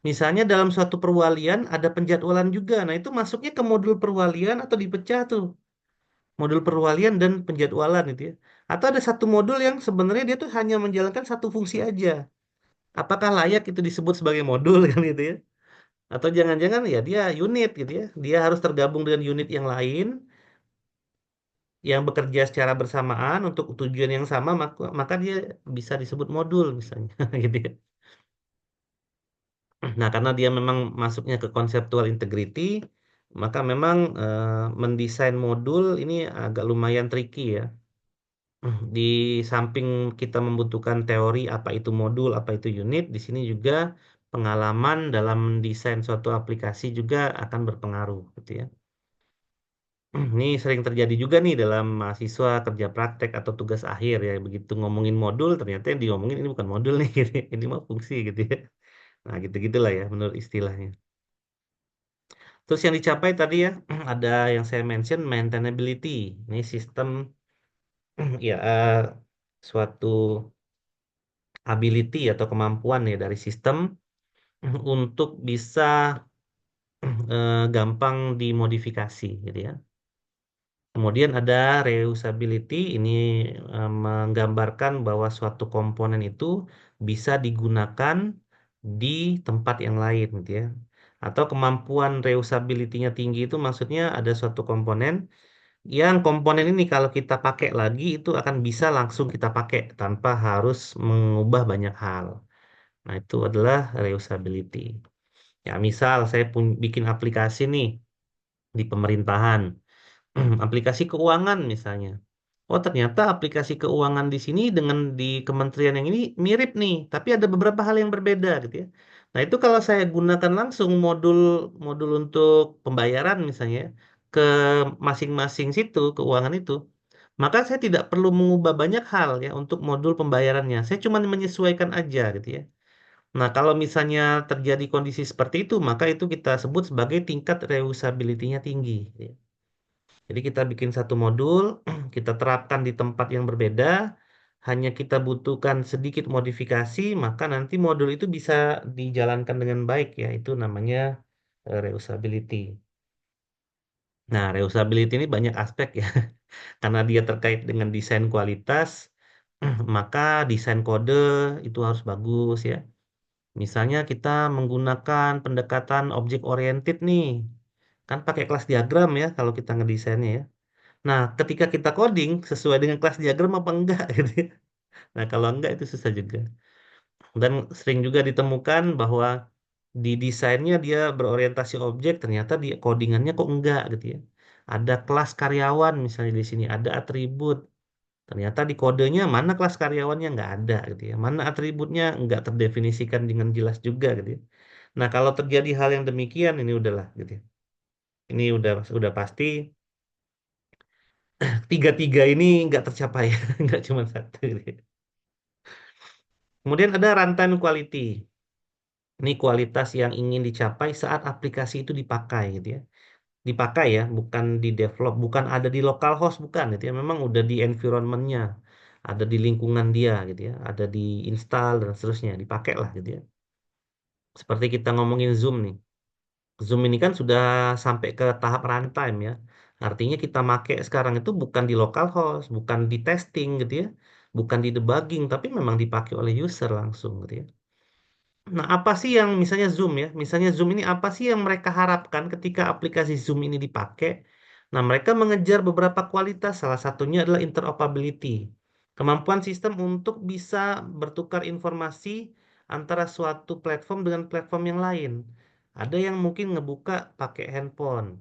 Misalnya dalam suatu perwalian ada penjadwalan juga. Nah, itu masuknya ke modul perwalian atau dipecah tuh. Modul perwalian dan penjadwalan gitu ya. Atau ada satu modul yang sebenarnya dia tuh hanya menjalankan satu fungsi aja. Apakah layak itu disebut sebagai modul kan gitu ya? Atau jangan-jangan ya dia unit gitu ya. Dia harus tergabung dengan unit yang lain yang bekerja secara bersamaan untuk tujuan yang sama maka dia bisa disebut modul misalnya gitu ya. Nah, karena dia memang masuknya ke conceptual integrity, Maka memang mendesain modul ini agak lumayan tricky ya. Di samping kita membutuhkan teori apa itu modul, apa itu unit, di sini juga pengalaman dalam desain suatu aplikasi juga akan berpengaruh, gitu ya. Ini sering terjadi juga nih dalam mahasiswa kerja praktek atau tugas akhir ya. Begitu ngomongin modul, ternyata yang diomongin ini bukan modul nih, gitu ya. Ini mah fungsi gitu ya. Nah, gitu-gitulah ya menurut istilahnya. Terus yang dicapai tadi ya, ada yang saya mention maintainability. Ini sistem ya suatu ability atau kemampuan ya dari sistem untuk bisa gampang dimodifikasi gitu ya. Kemudian ada reusability, ini menggambarkan bahwa suatu komponen itu bisa digunakan di tempat yang lain gitu ya. Atau kemampuan reusability-nya tinggi itu maksudnya ada suatu komponen yang komponen ini kalau kita pakai lagi itu akan bisa langsung kita pakai tanpa harus mengubah banyak hal. Nah, itu adalah reusability. Ya, misal saya pun bikin aplikasi nih di pemerintahan. Aplikasi keuangan misalnya. Oh, ternyata aplikasi keuangan di sini dengan di kementerian yang ini mirip nih, tapi ada beberapa hal yang berbeda gitu ya. Nah, itu kalau saya gunakan langsung modul modul untuk pembayaran misalnya ke masing-masing situ keuangan itu, maka saya tidak perlu mengubah banyak hal ya untuk modul pembayarannya. Saya cuma menyesuaikan aja gitu ya. Nah, kalau misalnya terjadi kondisi seperti itu, maka itu kita sebut sebagai tingkat reusability-nya tinggi, gitu ya. Jadi kita bikin satu modul, kita terapkan di tempat yang berbeda, hanya kita butuhkan sedikit modifikasi, maka nanti modul itu bisa dijalankan dengan baik ya. Itu namanya reusability. Nah, reusability ini banyak aspek ya, karena dia terkait dengan desain kualitas, maka desain kode itu harus bagus ya. Misalnya kita menggunakan pendekatan objek oriented nih, kan pakai kelas diagram ya kalau kita ngedesainnya ya. Nah, ketika kita coding sesuai dengan kelas diagram apa enggak gitu ya. Nah, kalau enggak itu susah juga. Dan sering juga ditemukan bahwa di desainnya dia berorientasi objek, ternyata di codingannya kok enggak gitu ya. Ada kelas karyawan misalnya di sini, ada atribut. Ternyata di kodenya mana kelas karyawannya enggak ada gitu ya. Mana atributnya enggak terdefinisikan dengan jelas juga gitu ya. Nah, kalau terjadi hal yang demikian ini udahlah gitu ya. Ini udah pasti tiga-tiga ini nggak tercapai, nggak cuma satu, gitu ya. Kemudian ada runtime quality. Ini kualitas yang ingin dicapai saat aplikasi itu dipakai gitu ya. Dipakai ya, bukan di develop, bukan ada di local host, bukan gitu ya. Memang udah di environmentnya, ada di lingkungan dia gitu ya, ada di install dan seterusnya, dipakai lah gitu ya. Seperti kita ngomongin Zoom nih. Zoom ini kan sudah sampai ke tahap runtime ya. Artinya kita make sekarang itu bukan di local host, bukan di testing gitu ya, bukan di debugging, tapi memang dipakai oleh user langsung gitu ya. Nah, apa sih yang misalnya Zoom ya? Misalnya Zoom ini apa sih yang mereka harapkan ketika aplikasi Zoom ini dipakai? Nah, mereka mengejar beberapa kualitas, salah satunya adalah interoperability. Kemampuan sistem untuk bisa bertukar informasi antara suatu platform dengan platform yang lain. Ada yang mungkin ngebuka pakai handphone,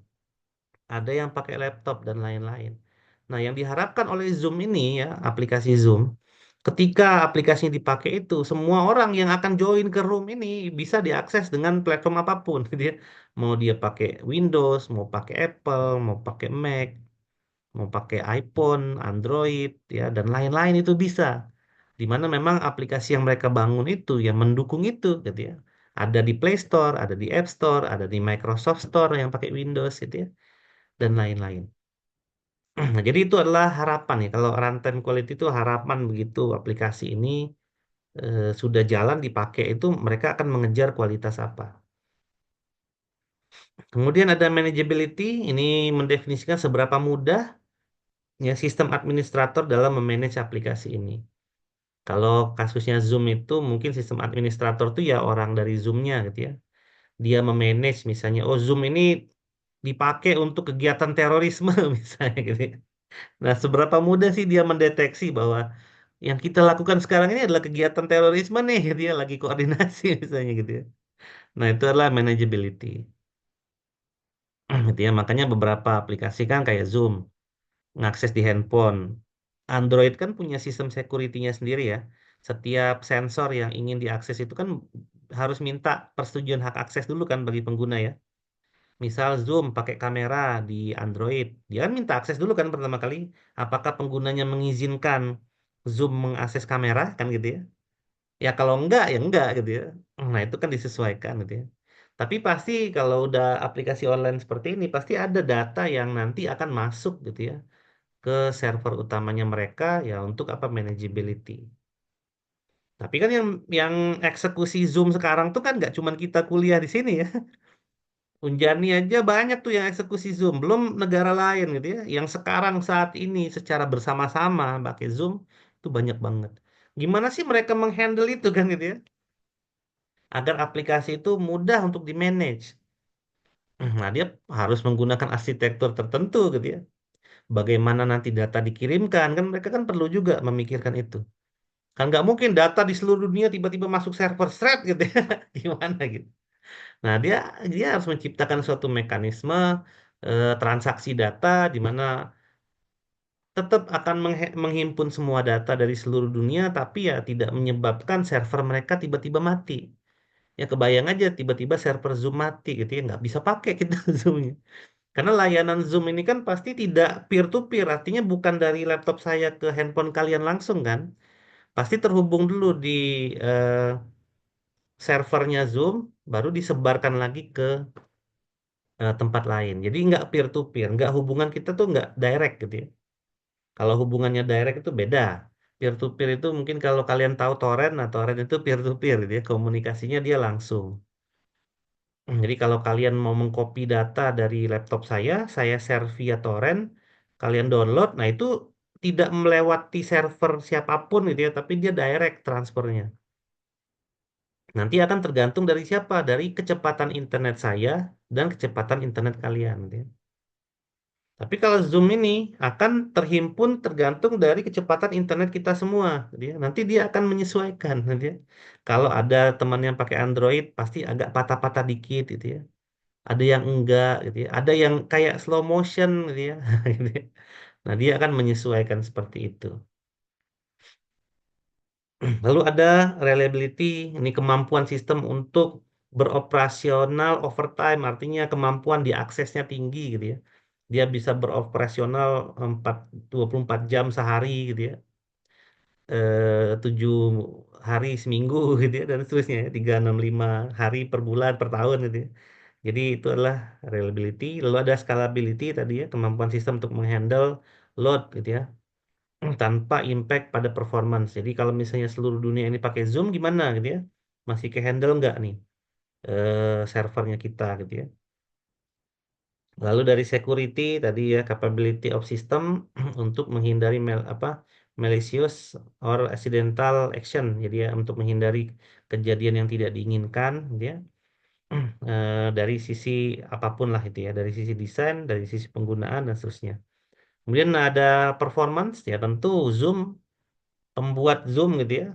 ada yang pakai laptop dan lain-lain. Nah, yang diharapkan oleh Zoom ini ya, aplikasi Zoom, ketika aplikasinya dipakai itu, semua orang yang akan join ke room ini bisa diakses dengan platform apapun. Dia mau dia pakai Windows, mau pakai Apple, mau pakai Mac, mau pakai iPhone, Android, ya dan lain-lain itu bisa. Di mana memang aplikasi yang mereka bangun itu yang mendukung itu, gitu ya. Ada di Play Store, ada di App Store, ada di Microsoft Store yang pakai Windows, gitu ya, dan lain-lain. Nah, jadi itu adalah harapan ya. Kalau runtime quality itu harapan begitu aplikasi ini sudah jalan dipakai itu mereka akan mengejar kualitas apa. Kemudian ada manageability, ini mendefinisikan seberapa mudah ya sistem administrator dalam memanage aplikasi ini. Kalau kasusnya Zoom itu mungkin sistem administrator itu ya orang dari Zoom-nya gitu ya. Dia memanage misalnya, oh Zoom ini dipakai untuk kegiatan terorisme misalnya gitu ya. Nah, seberapa mudah sih dia mendeteksi bahwa yang kita lakukan sekarang ini adalah kegiatan terorisme nih, dia lagi koordinasi misalnya gitu ya. Nah, itu adalah manageability. Gitu ya. Makanya beberapa aplikasi kan kayak Zoom ngakses di handphone. Android kan punya sistem security-nya sendiri ya. Setiap sensor yang ingin diakses itu kan harus minta persetujuan hak akses dulu kan bagi pengguna ya. Misal Zoom pakai kamera di Android, dia kan minta akses dulu kan pertama kali. Apakah penggunanya mengizinkan Zoom mengakses kamera kan gitu ya? Ya kalau enggak gitu ya. Nah itu kan disesuaikan gitu ya. Tapi pasti kalau udah aplikasi online seperti ini pasti ada data yang nanti akan masuk gitu ya ke server utamanya mereka ya untuk apa manageability. Tapi kan yang eksekusi Zoom sekarang tuh kan nggak cuman kita kuliah di sini ya. Unjani aja banyak tuh yang eksekusi Zoom, belum negara lain gitu ya. Yang sekarang saat ini secara bersama-sama pakai Zoom itu banyak banget. Gimana sih mereka menghandle itu kan gitu ya? Agar aplikasi itu mudah untuk di-manage. Nah, dia harus menggunakan arsitektur tertentu gitu ya. Bagaimana nanti data dikirimkan, kan mereka kan perlu juga memikirkan itu. Kan nggak mungkin data di seluruh dunia tiba-tiba masuk server thread gitu ya. Gimana gitu. Nah, dia dia harus menciptakan suatu mekanisme transaksi data di mana tetap akan menghimpun semua data dari seluruh dunia, tapi ya tidak menyebabkan server mereka tiba-tiba mati. Ya kebayang aja tiba-tiba server Zoom mati gitu ya, nggak bisa pakai kita Zoom-nya. Karena layanan Zoom ini kan pasti tidak peer-to-peer, artinya bukan dari laptop saya ke handphone kalian langsung kan. Pasti terhubung dulu di eh, servernya Zoom, baru disebarkan lagi ke tempat lain. Jadi nggak peer-to-peer, nggak hubungan kita tuh nggak direct gitu ya. Kalau hubungannya direct itu beda. Peer-to-peer itu mungkin kalau kalian tahu torrent, nah torrent itu peer-to-peer gitu ya, komunikasinya dia langsung. Jadi kalau kalian mau mengcopy data dari laptop saya share via torrent, kalian download, nah itu tidak melewati server siapapun gitu ya, tapi dia direct transfernya. Nanti akan tergantung dari siapa, dari kecepatan internet saya dan kecepatan internet kalian gitu ya. Tapi kalau Zoom ini akan terhimpun tergantung dari kecepatan internet kita semua, gitu ya. Nanti dia akan menyesuaikan, gitu ya. Kalau ada teman yang pakai Android, pasti agak patah-patah dikit, gitu ya. Ada yang enggak, gitu ya. Ada yang kayak slow motion, gitu ya. Gitu ya. Nah, dia akan menyesuaikan seperti itu. Lalu ada reliability, ini kemampuan sistem untuk beroperasional overtime, artinya kemampuan diaksesnya tinggi, gitu ya. Dia bisa beroperasional 24 jam sehari gitu ya, 7 hari seminggu gitu ya, dan seterusnya ya, 365 hari per bulan per tahun gitu ya. Jadi itu adalah reliability. Lalu ada scalability tadi ya, kemampuan sistem untuk menghandle load gitu ya, tanpa impact pada performance. Jadi kalau misalnya seluruh dunia ini pakai Zoom gimana gitu ya, masih ke handle nggak nih servernya kita gitu ya. Lalu dari security tadi ya capability of system untuk menghindari malicious or accidental action. Jadi ya untuk menghindari kejadian yang tidak diinginkan dia dari sisi apapun lah itu ya, dari sisi desain, dari sisi penggunaan dan seterusnya. Kemudian ada performance ya tentu Zoom, pembuat Zoom gitu ya,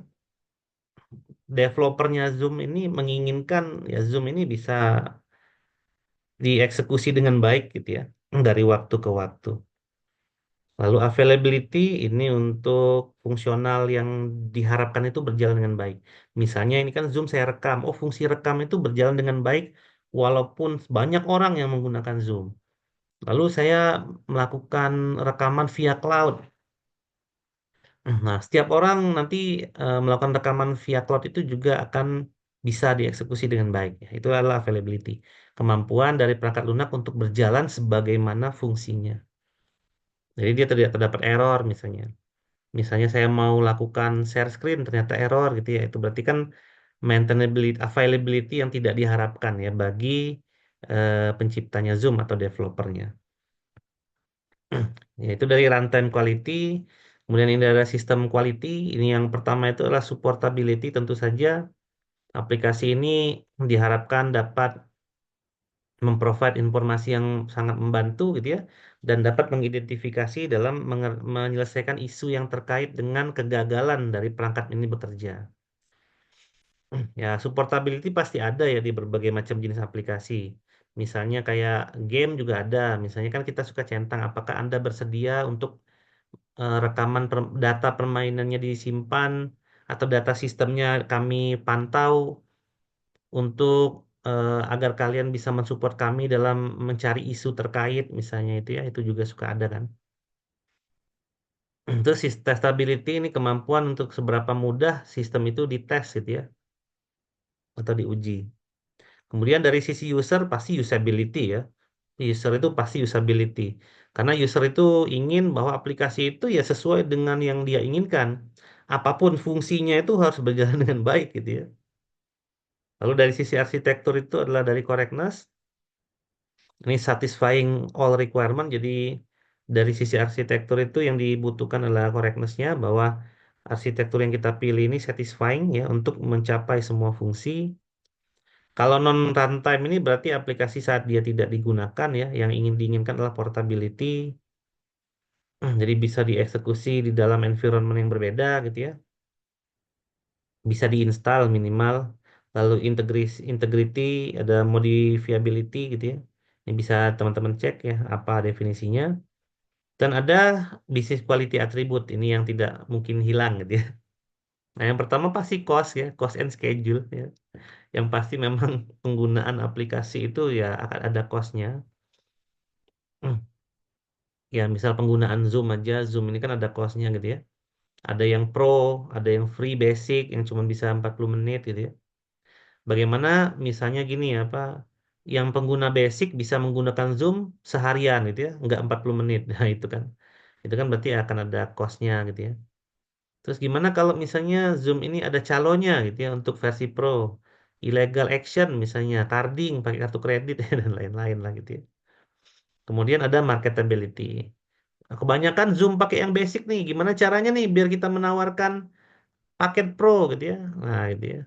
developernya Zoom ini menginginkan ya Zoom ini bisa dieksekusi dengan baik gitu ya dari waktu ke waktu. Lalu availability ini untuk fungsional yang diharapkan itu berjalan dengan baik. Misalnya ini kan Zoom saya rekam. Oh, fungsi rekam itu berjalan dengan baik walaupun banyak orang yang menggunakan Zoom. Lalu saya melakukan rekaman via cloud. Nah, setiap orang nanti melakukan rekaman via cloud itu juga akan bisa dieksekusi dengan baik. Ya, itu adalah availability. Kemampuan dari perangkat lunak untuk berjalan sebagaimana fungsinya. Jadi dia tidak terdapat error misalnya. Misalnya saya mau lakukan share screen ternyata error gitu ya. Itu berarti kan maintainability, availability yang tidak diharapkan ya bagi penciptanya Zoom atau developernya. Yaitu dari runtime quality, kemudian ini ada sistem quality. Ini yang pertama itu adalah supportability. Tentu saja aplikasi ini diharapkan dapat memprovide informasi yang sangat membantu gitu ya dan dapat mengidentifikasi dalam menyelesaikan isu yang terkait dengan kegagalan dari perangkat ini bekerja. Ya, supportability pasti ada ya di berbagai macam jenis aplikasi. Misalnya kayak game juga ada. Misalnya kan kita suka centang, apakah Anda bersedia untuk rekaman data permainannya disimpan atau data sistemnya kami pantau untuk agar kalian bisa mensupport kami dalam mencari isu terkait misalnya itu ya, itu juga suka ada kan. Terus testability ini kemampuan untuk seberapa mudah sistem itu dites gitu ya atau diuji. Kemudian dari sisi user pasti usability ya. User itu pasti usability. Karena user itu ingin bahwa aplikasi itu ya sesuai dengan yang dia inginkan. Apapun fungsinya itu harus berjalan dengan baik gitu ya. Lalu dari sisi arsitektur itu adalah dari correctness. Ini satisfying all requirement. Jadi dari sisi arsitektur itu yang dibutuhkan adalah correctness-nya bahwa arsitektur yang kita pilih ini satisfying ya untuk mencapai semua fungsi. Kalau non runtime ini berarti aplikasi saat dia tidak digunakan ya, yang ingin diinginkan adalah portability. Jadi bisa dieksekusi di dalam environment yang berbeda gitu ya. Bisa diinstal minimal. Lalu integrity, ada modifiability gitu ya. Yang bisa teman-teman cek ya apa definisinya. Dan ada business quality attribute ini yang tidak mungkin hilang gitu ya. Nah, yang pertama pasti cost ya, cost and schedule ya. Yang pasti memang penggunaan aplikasi itu ya akan ada cost-nya. Ya, misal penggunaan Zoom aja, Zoom ini kan ada cost-nya gitu ya. Ada yang pro, ada yang free basic yang cuma bisa 40 menit gitu ya. Bagaimana misalnya gini ya, Pak, yang pengguna basic bisa menggunakan Zoom seharian gitu ya, nggak 40 menit. Nah, itu kan. Itu kan berarti akan ada cost-nya gitu ya. Terus gimana kalau misalnya Zoom ini ada calonnya gitu ya untuk versi pro. Illegal action misalnya, carding pakai kartu kredit dan lain-lain lah gitu ya. Kemudian ada marketability. Nah, kebanyakan Zoom pakai yang basic nih. Gimana caranya nih biar kita menawarkan paket pro gitu ya. Nah, gitu ya.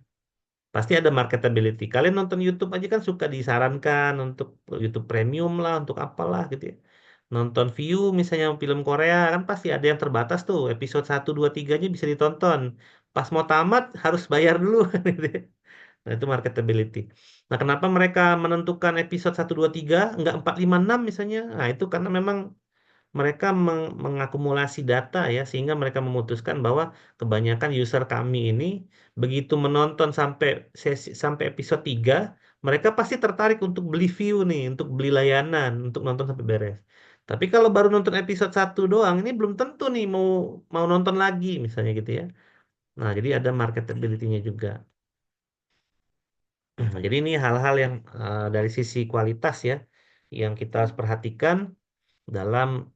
Pasti ada marketability. Kalian nonton YouTube aja kan suka disarankan untuk YouTube Premium lah, untuk apalah gitu ya. Nonton view misalnya film Korea kan pasti ada yang terbatas tuh. Episode 1, 2, 3-nya bisa ditonton. Pas mau tamat harus bayar dulu. Gitu ya. Nah, itu marketability. Nah, kenapa mereka menentukan episode 1, 2, 3 enggak 4, 5, 6 misalnya? Nah, itu karena memang mereka mengakumulasi data ya sehingga mereka memutuskan bahwa kebanyakan user kami ini begitu menonton sampai episode 3 mereka pasti tertarik untuk beli view nih, untuk beli layanan, untuk nonton sampai beres. Tapi kalau baru nonton episode 1 doang ini belum tentu nih mau mau nonton lagi misalnya gitu ya. Nah, jadi ada marketability-nya juga. Nah, jadi ini hal-hal yang dari sisi kualitas ya yang kita harus perhatikan dalam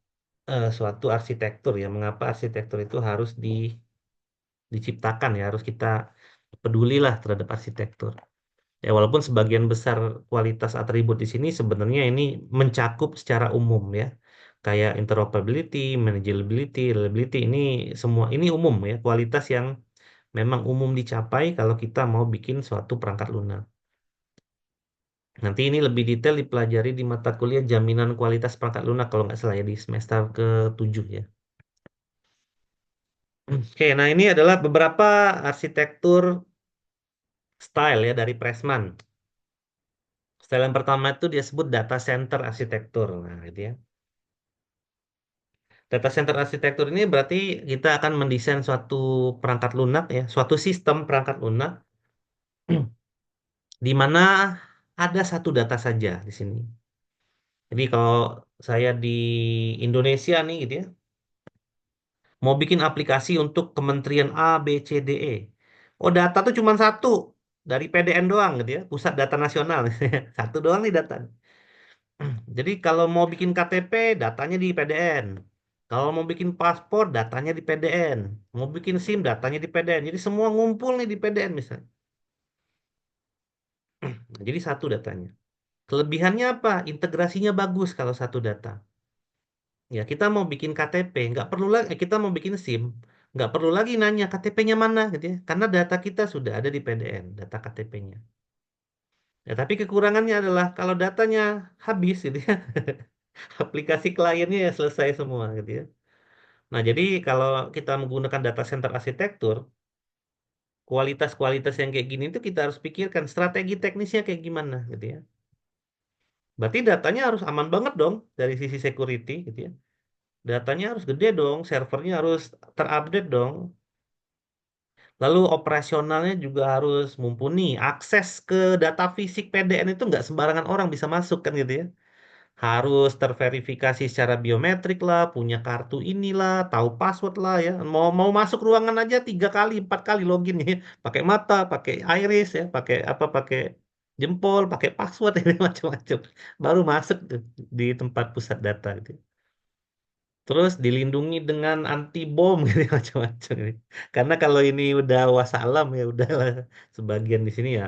suatu arsitektur ya. Mengapa arsitektur itu harus diciptakan ya, harus kita pedulilah terhadap arsitektur. Ya walaupun sebagian besar kualitas atribut di sini sebenarnya ini mencakup secara umum ya. Kayak interoperability, manageability, reliability ini semua ini umum ya, kualitas yang memang umum dicapai kalau kita mau bikin suatu perangkat lunak. Nanti ini lebih detail dipelajari di mata kuliah jaminan kualitas perangkat lunak kalau nggak salah ya di semester ke-7 ya. Oke, nah ini adalah beberapa arsitektur style ya dari Pressman. Style yang pertama itu dia sebut data center arsitektur. Nah, gitu ya. Data center arsitektur ini berarti kita akan mendesain suatu perangkat lunak ya, suatu sistem perangkat lunak di mana ada satu data saja di sini. Jadi kalau saya di Indonesia nih gitu ya, mau bikin aplikasi untuk Kementerian A, B, C, D, E. Oh, data tuh cuma satu dari PDN doang gitu ya, Pusat Data Nasional. Satu doang nih data. Jadi kalau mau bikin KTP, datanya di PDN. Kalau mau bikin paspor, datanya di PDN. Mau bikin SIM, datanya di PDN. Jadi semua ngumpul nih di PDN misalnya. Nah, jadi satu datanya. Kelebihannya apa? Integrasinya bagus kalau satu data. Ya, kita mau bikin KTP, nggak perlu lagi, kita mau bikin SIM, nggak perlu lagi nanya KTP-nya mana gitu ya. Karena data kita sudah ada di PDN, data KTP-nya. Ya, tapi kekurangannya adalah kalau datanya habis gitu ya, aplikasi kliennya ya selesai semua gitu ya. Nah, jadi kalau kita menggunakan data center arsitektur, kualitas-kualitas yang kayak gini itu kita harus pikirkan strategi teknisnya kayak gimana gitu ya. Berarti datanya harus aman banget dong dari sisi security gitu ya. Datanya harus gede dong, servernya harus terupdate dong. Lalu operasionalnya juga harus mumpuni. Akses ke data fisik PDN itu nggak sembarangan orang bisa masuk kan gitu ya. Harus terverifikasi secara biometrik lah, punya kartu inilah, tahu password lah ya. Mau mau masuk ruangan aja 3 kali, 4 kali login ya. Pakai mata, pakai iris ya, pakai apa, pakai jempol, pakai password ini macam-macam. Baru masuk tuh di tempat pusat data itu. Terus dilindungi dengan anti bom gitu ya, macam-macam ini. Karena kalau ini udah wassalam ya udahlah, sebagian di sini ya,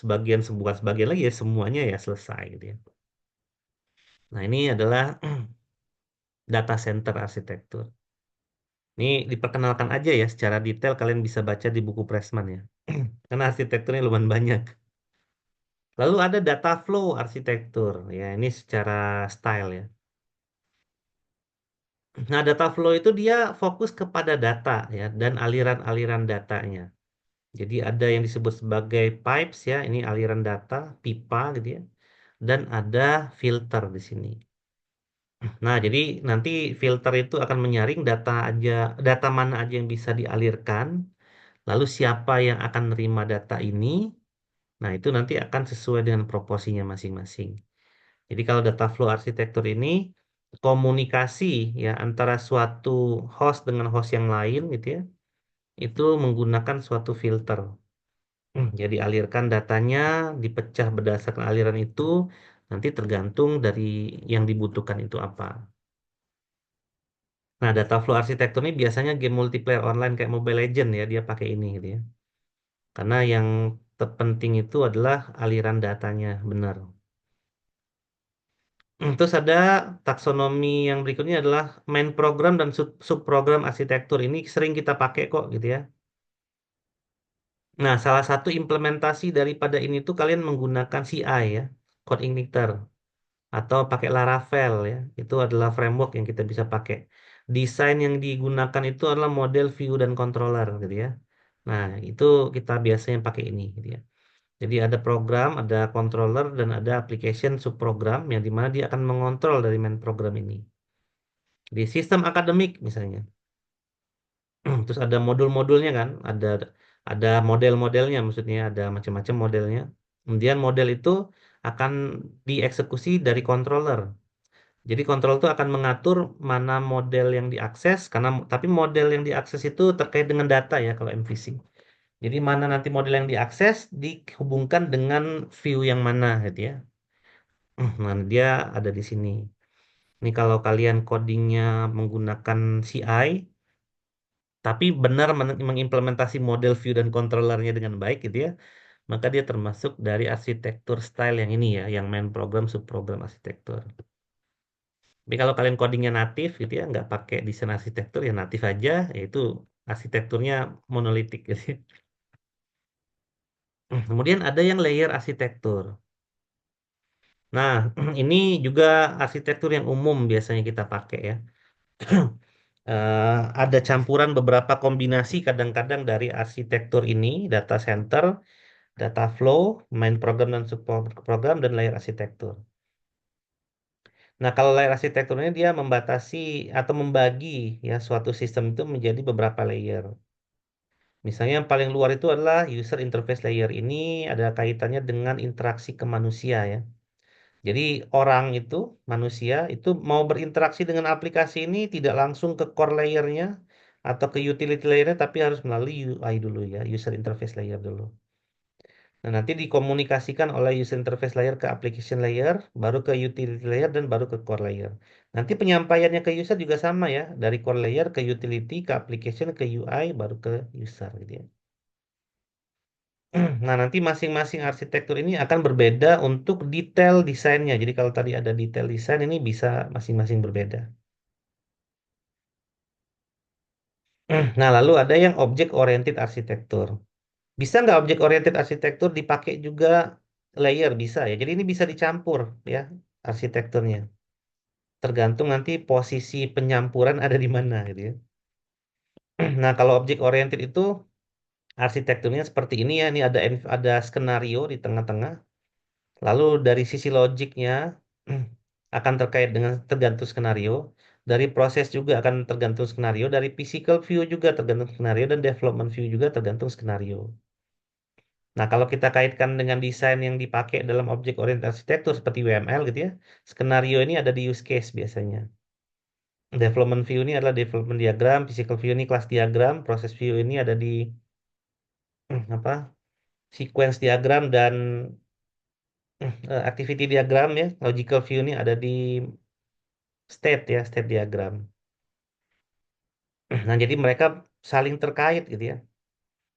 sebagian sebuah sebagian lagi ya semuanya ya selesai gitu ya. Nah, ini adalah data center arsitektur. Ini diperkenalkan aja ya secara detail, kalian bisa baca di buku Pressman ya. Karena arsitekturnya lumayan banyak. Lalu ada data flow arsitektur ya, ini secara style ya. Nah, data flow itu dia fokus kepada data ya dan aliran-aliran datanya. Jadi ada yang disebut sebagai pipes ya, ini aliran data, pipa gitu ya. Dan ada filter di sini. Nah, jadi nanti filter itu akan menyaring data aja, data mana aja yang bisa dialirkan, lalu siapa yang akan menerima data ini. Nah, itu nanti akan sesuai dengan proporsinya masing-masing. Jadi kalau data flow arsitektur ini komunikasi ya antara suatu host dengan host yang lain gitu ya, itu menggunakan suatu filter. Jadi alirkan datanya, dipecah berdasarkan aliran itu, nanti tergantung dari yang dibutuhkan itu apa. Nah, data flow arsitektur ini biasanya game multiplayer online kayak Mobile Legend ya, dia pakai ini gitu ya. Karena yang terpenting itu adalah aliran datanya, benar. Terus ada taksonomi yang berikutnya adalah main program dan subprogram arsitektur. Ini sering kita pakai kok gitu ya. Nah, salah satu implementasi daripada ini tuh kalian menggunakan CI ya, code igniter. Atau pakai Laravel ya. Itu adalah framework yang kita bisa pakai. Desain yang digunakan itu adalah model view dan controller gitu ya. Nah, itu kita biasanya pakai ini gitu ya. Jadi ada program, ada controller, dan ada application subprogram yang dimana dia akan mengontrol dari main program ini. Di sistem akademik misalnya. Terus ada modul-modulnya kan, ada model-modelnya, maksudnya ada macam-macam modelnya. Kemudian model itu akan dieksekusi dari controller. Jadi kontrol itu akan mengatur mana model yang diakses, karena tapi model yang diakses itu terkait dengan data ya kalau MVC. Jadi mana nanti model yang diakses dihubungkan dengan view yang mana gitu ya. Nah, dia ada di sini. Ini kalau kalian codingnya menggunakan CI, tapi benar mengimplementasi model view dan controllernya dengan baik gitu ya, maka dia termasuk dari arsitektur style yang ini ya, yang main program subprogram arsitektur. Tapi kalau kalian codingnya natif gitu ya, nggak pakai desain arsitektur ya natif aja, yaitu arsitekturnya monolitik gitu ya. Kemudian ada yang layer arsitektur. Nah, ini juga arsitektur yang umum biasanya kita pakai ya. Ada campuran beberapa kombinasi kadang-kadang dari arsitektur ini, data center, data flow, main program dan subprogram, dan layer arsitektur. Nah, kalau layer arsitekturnya dia membatasi atau membagi ya suatu sistem itu menjadi beberapa layer. Misalnya yang paling luar itu adalah user interface layer. Ini ada kaitannya dengan interaksi ke manusia ya. Jadi orang itu, manusia itu mau berinteraksi dengan aplikasi ini tidak langsung ke core layernya atau ke utility layernya, tapi harus melalui UI dulu ya, user interface layer dulu. Nah, nanti dikomunikasikan oleh user interface layer ke application layer, baru ke utility layer, dan baru ke core layer. Nanti penyampaiannya ke user juga sama ya, dari core layer ke utility, ke application, ke UI, baru ke user gitu ya. Nah, nanti masing-masing arsitektur ini akan berbeda untuk detail desainnya. Jadi kalau tadi ada detail desain, ini bisa masing-masing berbeda. Nah, lalu ada yang object oriented arsitektur. Bisa nggak object oriented arsitektur dipakai juga layer? Bisa ya. Jadi ini bisa dicampur ya arsitekturnya. Tergantung nanti posisi penyampuran ada di mana gitu ya. Nah, kalau object oriented itu arsitekturnya seperti ini ya. Ini ada skenario di tengah-tengah. Lalu dari sisi logiknya akan terkait dengan tergantung skenario. Dari proses juga akan tergantung skenario. Dari physical view juga tergantung skenario. Dan development view juga tergantung skenario. Nah, kalau kita kaitkan dengan desain yang dipakai dalam objek oriented arsitektur seperti WML gitu ya, skenario ini ada di use case biasanya. Development view ini adalah development diagram, physical view ini kelas diagram, proses view ini ada di apa? Sequence diagram dan activity diagram ya. Logical view ini ada di state ya, state diagram. Nah, jadi mereka saling terkait gitu ya.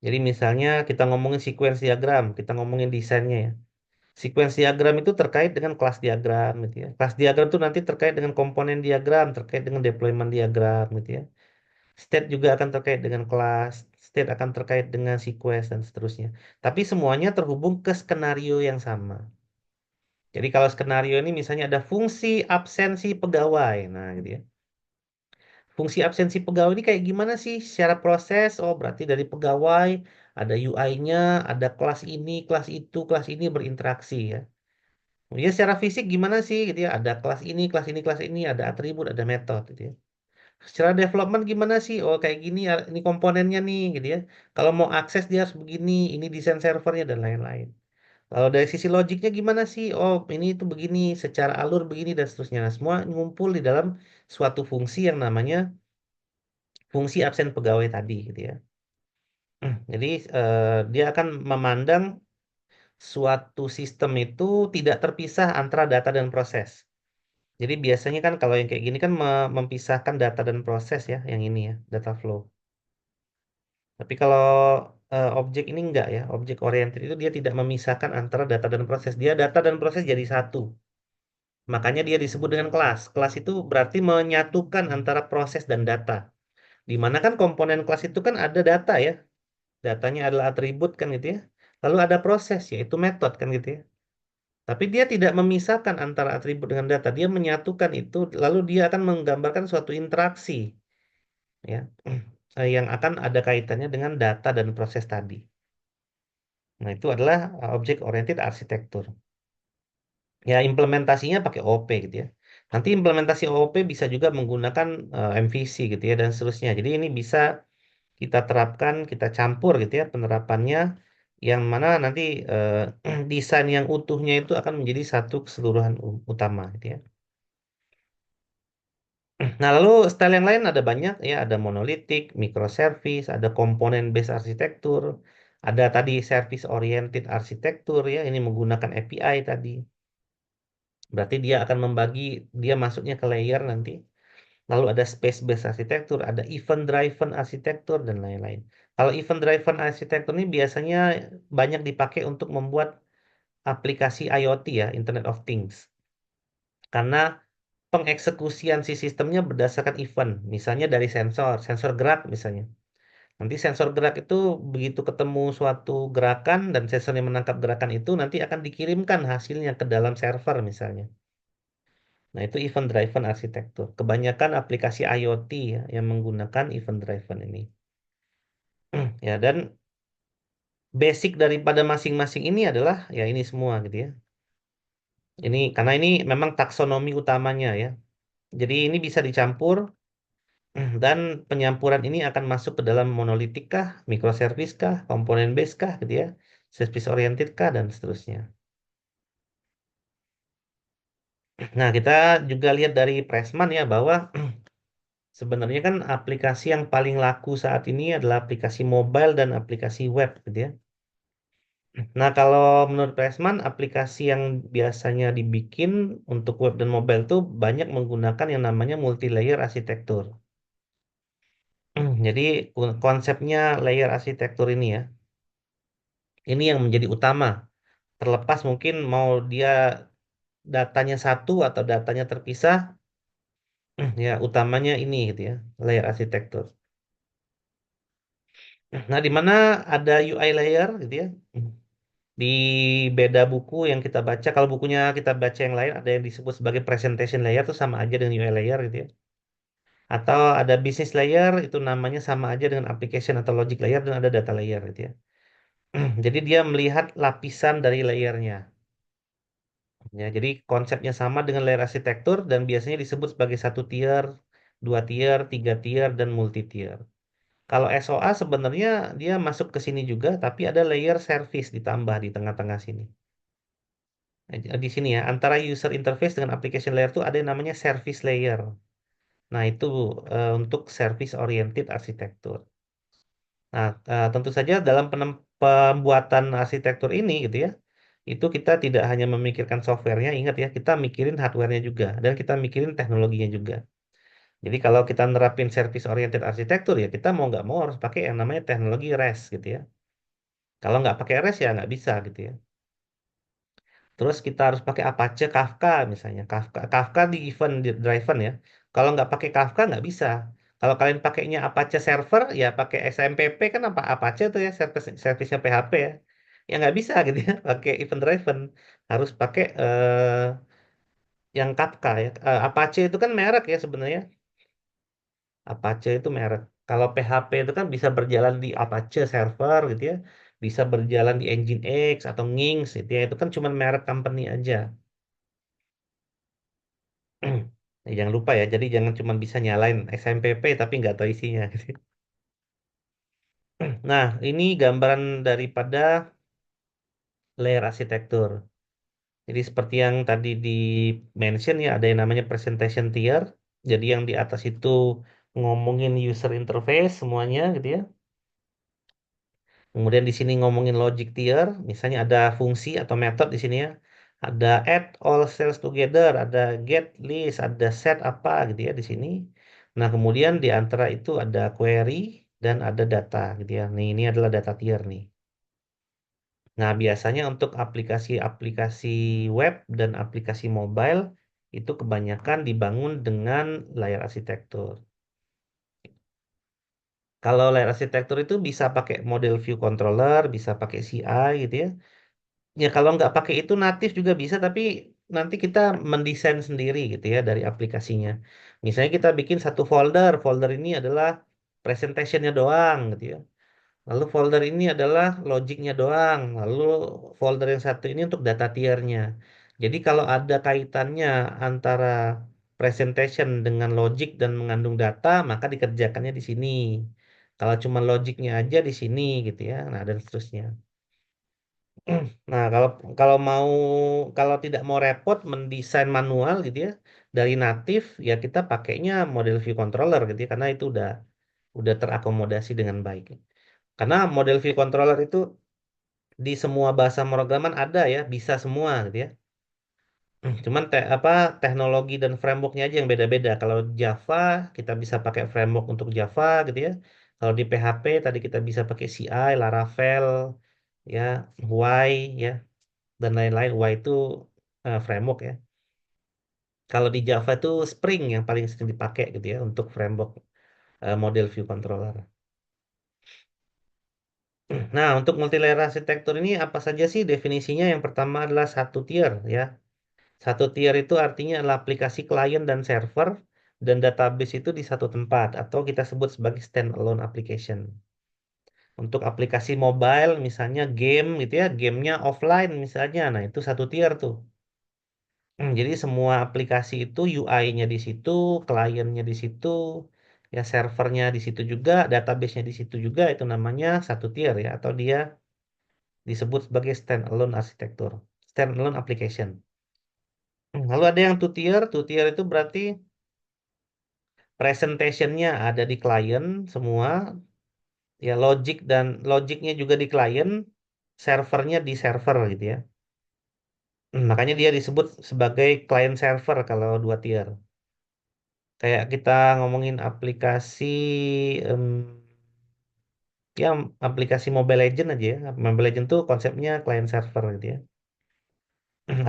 Jadi misalnya kita ngomongin sequence diagram, kita ngomongin desainnya ya. Sequence diagram itu terkait dengan kelas diagram gitu ya. Kelas diagram itu nanti terkait dengan komponen diagram, terkait dengan deployment diagram gitu ya. State juga akan terkait dengan kelas, state akan terkait dengan sequence dan seterusnya. Tapi semuanya terhubung ke skenario yang sama. Jadi kalau skenario ini misalnya ada fungsi absensi pegawai, nah gitu ya. Fungsi absensi pegawai ini kayak gimana sih secara proses? Oh, berarti dari pegawai ada UI-nya, ada kelas ini berinteraksi ya. Ya secara fisik gimana sih gitu ya? Ada kelas ini, ada atribut, ada metode gitu ya. Secara development gimana sih? Oh kayak gini, ini komponennya nih gitu ya. Kalau mau akses dia harus begini, ini desain servernya dan lain-lain. Kalau dari sisi logiknya gimana sih? Oh ini itu begini, secara alur begini dan seterusnya. Nah, semua ngumpul di dalam suatu fungsi yang namanya fungsi absen pegawai tadi gitu ya. Jadi dia akan memandang suatu sistem itu tidak terpisah antara data dan proses. Jadi biasanya kan kalau yang kayak gini kan mempisahkan data dan proses ya, yang ini ya, data flow. Tapi kalau objek ini enggak ya, objek oriented itu dia tidak memisahkan antara data dan proses. Dia data dan proses jadi satu. Makanya dia disebut dengan kelas. Kelas itu berarti menyatukan antara proses dan data. Di mana kan komponen kelas itu kan ada data ya. Datanya adalah atribut kan gitu ya. Lalu ada proses yaitu metode kan gitu ya. Tapi dia tidak memisahkan antara atribut dengan data. Dia menyatukan itu lalu dia akan menggambarkan suatu interaksi ya yang akan ada kaitannya dengan data dan proses tadi. Nah, itu adalah object oriented architecture. Ya, implementasinya pakai OP gitu ya. Nanti implementasi OOP bisa juga menggunakan MVC gitu ya dan seterusnya. Jadi ini bisa kita terapkan, kita campur gitu ya penerapannya yang mana nanti desain yang utuhnya itu akan menjadi satu keseluruhan utama gitu ya. Nah, lalu style yang lain ada banyak ya, ada monolitik, microservice, ada komponen based arsitektur, ada tadi service oriented arsitektur ya, ini menggunakan API tadi. Berarti dia akan membagi, dia masuknya ke layer nanti. Lalu ada space based arsitektur, ada event driven arsitektur dan lain-lain. Kalau event driven arsitektur ini biasanya banyak dipakai untuk membuat aplikasi IoT ya, Internet of Things. Karena pengeksekusian si sistemnya berdasarkan event, misalnya dari sensor, sensor gerak misalnya. Nanti sensor gerak itu begitu ketemu suatu gerakan dan sensornya menangkap gerakan itu nanti akan dikirimkan hasilnya ke dalam server misalnya. Nah, itu event driven arsitektur. Kebanyakan aplikasi IoT ya yang menggunakan event driven ini. Ya, dan basic daripada masing-masing ini adalah ya ini semua gitu ya. Ini karena ini memang taksonomi utamanya ya. Jadi ini bisa dicampur dan penyampuran ini akan masuk ke dalam monolitik kah, microservice kah, komponen base kah gitu ya, service oriented kah dan seterusnya. Nah, kita juga lihat dari Pressman ya bahwa sebenarnya kan aplikasi yang paling laku saat ini adalah aplikasi mobile dan aplikasi web gitu ya. Nah, kalau menurut Pressman aplikasi yang biasanya dibikin untuk web dan mobile tuh banyak menggunakan yang namanya multi-layer arsitektur. Jadi konsepnya layer arsitektur ini ya, ini yang menjadi utama. Terlepas mungkin mau dia datanya satu atau datanya terpisah, ya utamanya ini gitu ya, layer arsitektur. Nah, di mana ada UI layer gitu ya. Di beda buku yang kita baca, kalau bukunya kita baca yang lain ada yang disebut sebagai presentation layer itu sama aja dengan UI layer gitu ya. Atau ada business layer itu namanya sama aja dengan application atau logic layer dan ada data layer gitu ya. Jadi dia melihat lapisan dari layernya. Ya, jadi konsepnya sama dengan layer arsitektur dan biasanya disebut sebagai satu tier, dua tier, tiga tier, dan multi tier. Kalau SOA sebenarnya dia masuk ke sini juga, tapi ada layer service ditambah di tengah-tengah sini. Di sini ya, antara user interface dengan application layer itu ada yang namanya service layer. Nah, itu untuk service oriented arsitektur. Nah, tentu saja dalam pembuatan arsitektur ini gitu ya, itu kita tidak hanya memikirkan softwarenya, ingat ya, kita mikirin hardwarenya juga dan kita mikirin teknologinya juga. Jadi kalau kita nerapin service oriented arsitektur ya kita mau nggak mau harus pakai yang namanya teknologi REST gitu ya. Kalau nggak pakai REST ya nggak bisa gitu ya. Terus kita harus pakai Apache Kafka misalnya. Kafka di event driven ya. Kalau nggak pakai Kafka nggak bisa. Kalau kalian pakainya Apache Server ya pakai SMPP kan apa Apache tuh ya service-nya PHP ya. Ya nggak bisa gitu ya pakai event driven. Harus pakai yang Kafka ya. Apache itu kan merek ya sebenarnya. Apache itu merek. Kalau PHP itu kan bisa berjalan di Apache server gitu ya. Bisa berjalan di Nginx atau Nginx gitu ya. Itu kan cuma merek company aja. Jangan lupa ya, jadi jangan cuma bisa nyalain SMPP tapi nggak tahu isinya. Nah, ini gambaran daripada layer arsitektur. Jadi seperti yang tadi di mention ya, ada yang namanya presentation tier. Jadi yang di atas itu ngomongin user interface semuanya gitu ya. Kemudian di sini ngomongin logic tier, misalnya ada fungsi atau method di sini ya. Ada add all cells together, ada get list, ada set apa gitu ya di sini. Nah, kemudian di antara itu ada query dan ada data gitu ya. Nih, ini adalah data tier nih. Nah, biasanya untuk aplikasi-aplikasi web dan aplikasi mobile itu kebanyakan dibangun dengan layar arsitektur. Kalau layar arsitektur itu bisa pakai model view controller, bisa pakai CI gitu ya. Ya kalau nggak pakai itu natif juga bisa, tapi nanti kita mendesain sendiri gitu ya dari aplikasinya. Misalnya kita bikin satu folder, folder ini adalah presentationnya doang gitu ya. Lalu folder ini adalah logiknya doang. Lalu folder yang satu ini untuk data tiernya. Jadi kalau ada kaitannya antara presentation dengan logik dan mengandung data, maka dikerjakannya di sini. Kalau cuma logiknya aja di sini gitu ya. Nah, dan seterusnya. Nah, kalau mau kalau tidak mau repot mendesain manual gitu ya dari natif ya kita pakainya model view controller gitu ya karena itu udah terakomodasi dengan baik. Karena model view controller itu di semua bahasa pemrograman ada ya, bisa semua gitu ya. Cuman teknologi dan frameworknya aja yang beda-beda. Kalau Java kita bisa pakai framework untuk Java gitu ya. Kalau di PHP tadi kita bisa pakai CI, Laravel, ya, Y ya dan lain-lain. Y itu framework ya. Kalau di Java itu Spring yang paling sering dipakai gitu ya untuk framework model view controller. Nah, untuk multilayer arsitektur ini apa saja sih definisinya? Yang pertama adalah satu tier ya. Satu tier itu artinya adalah aplikasi klien dan server dan database itu di satu tempat atau kita sebut sebagai standalone application. Untuk aplikasi mobile misalnya game gitu ya, gamenya offline misalnya. Nah, itu satu tier tuh. Jadi semua aplikasi itu UI-nya di situ, kliennya di situ, ya servernya di situ juga, database-nya di situ juga itu namanya satu tier ya atau dia disebut sebagai standalone arsitektur, standalone application. Lalu ada yang two tier itu berarti presentation-nya ada di klien semua, ya logiknya juga di klien, servernya di server gitu ya. Makanya dia disebut sebagai client server kalau dua tier. Kayak kita ngomongin aplikasi em, ya aplikasi Mobile Legend aja ya. Mobile Legend tuh konsepnya client server gitu ya.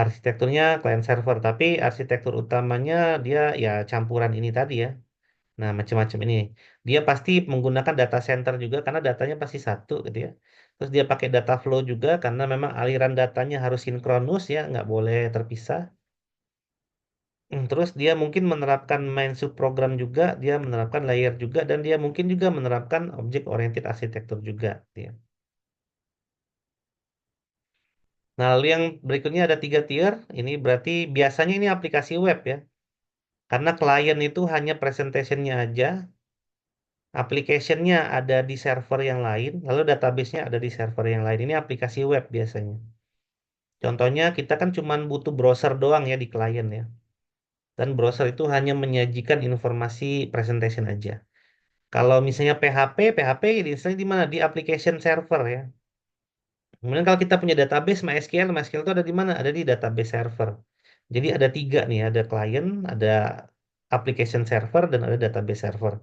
Arsitekturnya client server, tapi arsitektur utamanya dia ya campuran ini tadi ya. Nah, macam-macam ini. Dia pasti menggunakan data center juga karena datanya pasti satu gitu ya. Terus dia pakai data flow juga karena memang aliran datanya harus sinkronus ya, nggak boleh terpisah. Terus dia mungkin menerapkan main subprogram juga, dia menerapkan layer juga, dan dia mungkin juga menerapkan object oriented arsitektur juga. Gitu ya. Nah, lalu yang berikutnya ada 3 tier. Ini berarti biasanya ini aplikasi web ya. Karena klien itu hanya presentationnya aja, application-nya ada di server yang lain, lalu database-nya ada di server yang lain. Ini aplikasi web biasanya. Contohnya kita kan cuma butuh browser doang ya di klien ya. Dan browser itu hanya menyajikan informasi presentation aja. Kalau misalnya PHP, PHP misalnya di mana? Di application server ya. Kemudian kalau kita punya database MySQL, MySQL itu ada di mana? Ada di database server. Jadi ada tiga nih, ada client, ada application server, dan ada database server.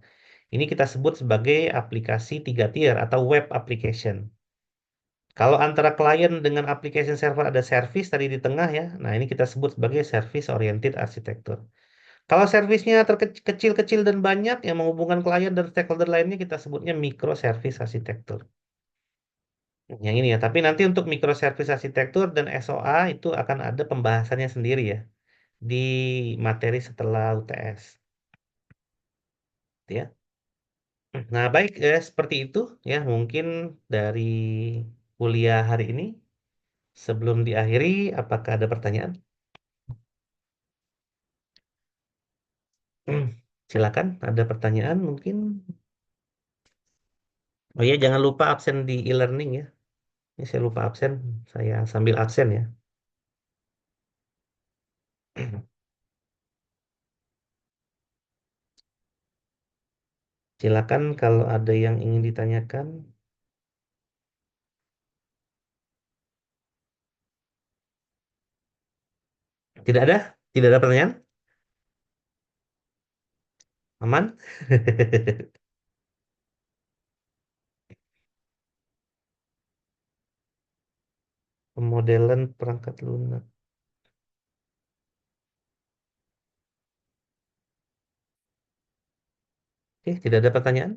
Ini kita sebut sebagai aplikasi 3 tier atau web application. Kalau antara client dengan application server ada service tadi di tengah ya, nah ini kita sebut sebagai service oriented architecture. Kalau servisnya terkecil-kecil dan banyak yang menghubungkan klien dan stakeholder lainnya kita sebutnya microservice architecture. Yang ini ya, tapi nanti untuk microservice architecture dan SOA itu akan ada pembahasannya sendiri ya di materi setelah UTS. Ya. Nah, baik seperti itu ya mungkin dari kuliah hari ini. Sebelum diakhiri, apakah ada pertanyaan? Silakan, ada pertanyaan mungkin. Oh iya, jangan lupa absen di e-learning ya. Ini saya lupa absen, saya sambil absen ya. Silakan kalau ada yang ingin ditanyakan. Tidak ada? Tidak ada pertanyaan? Aman? Pemodelan perangkat lunak. Oke, tidak ada pertanyaan?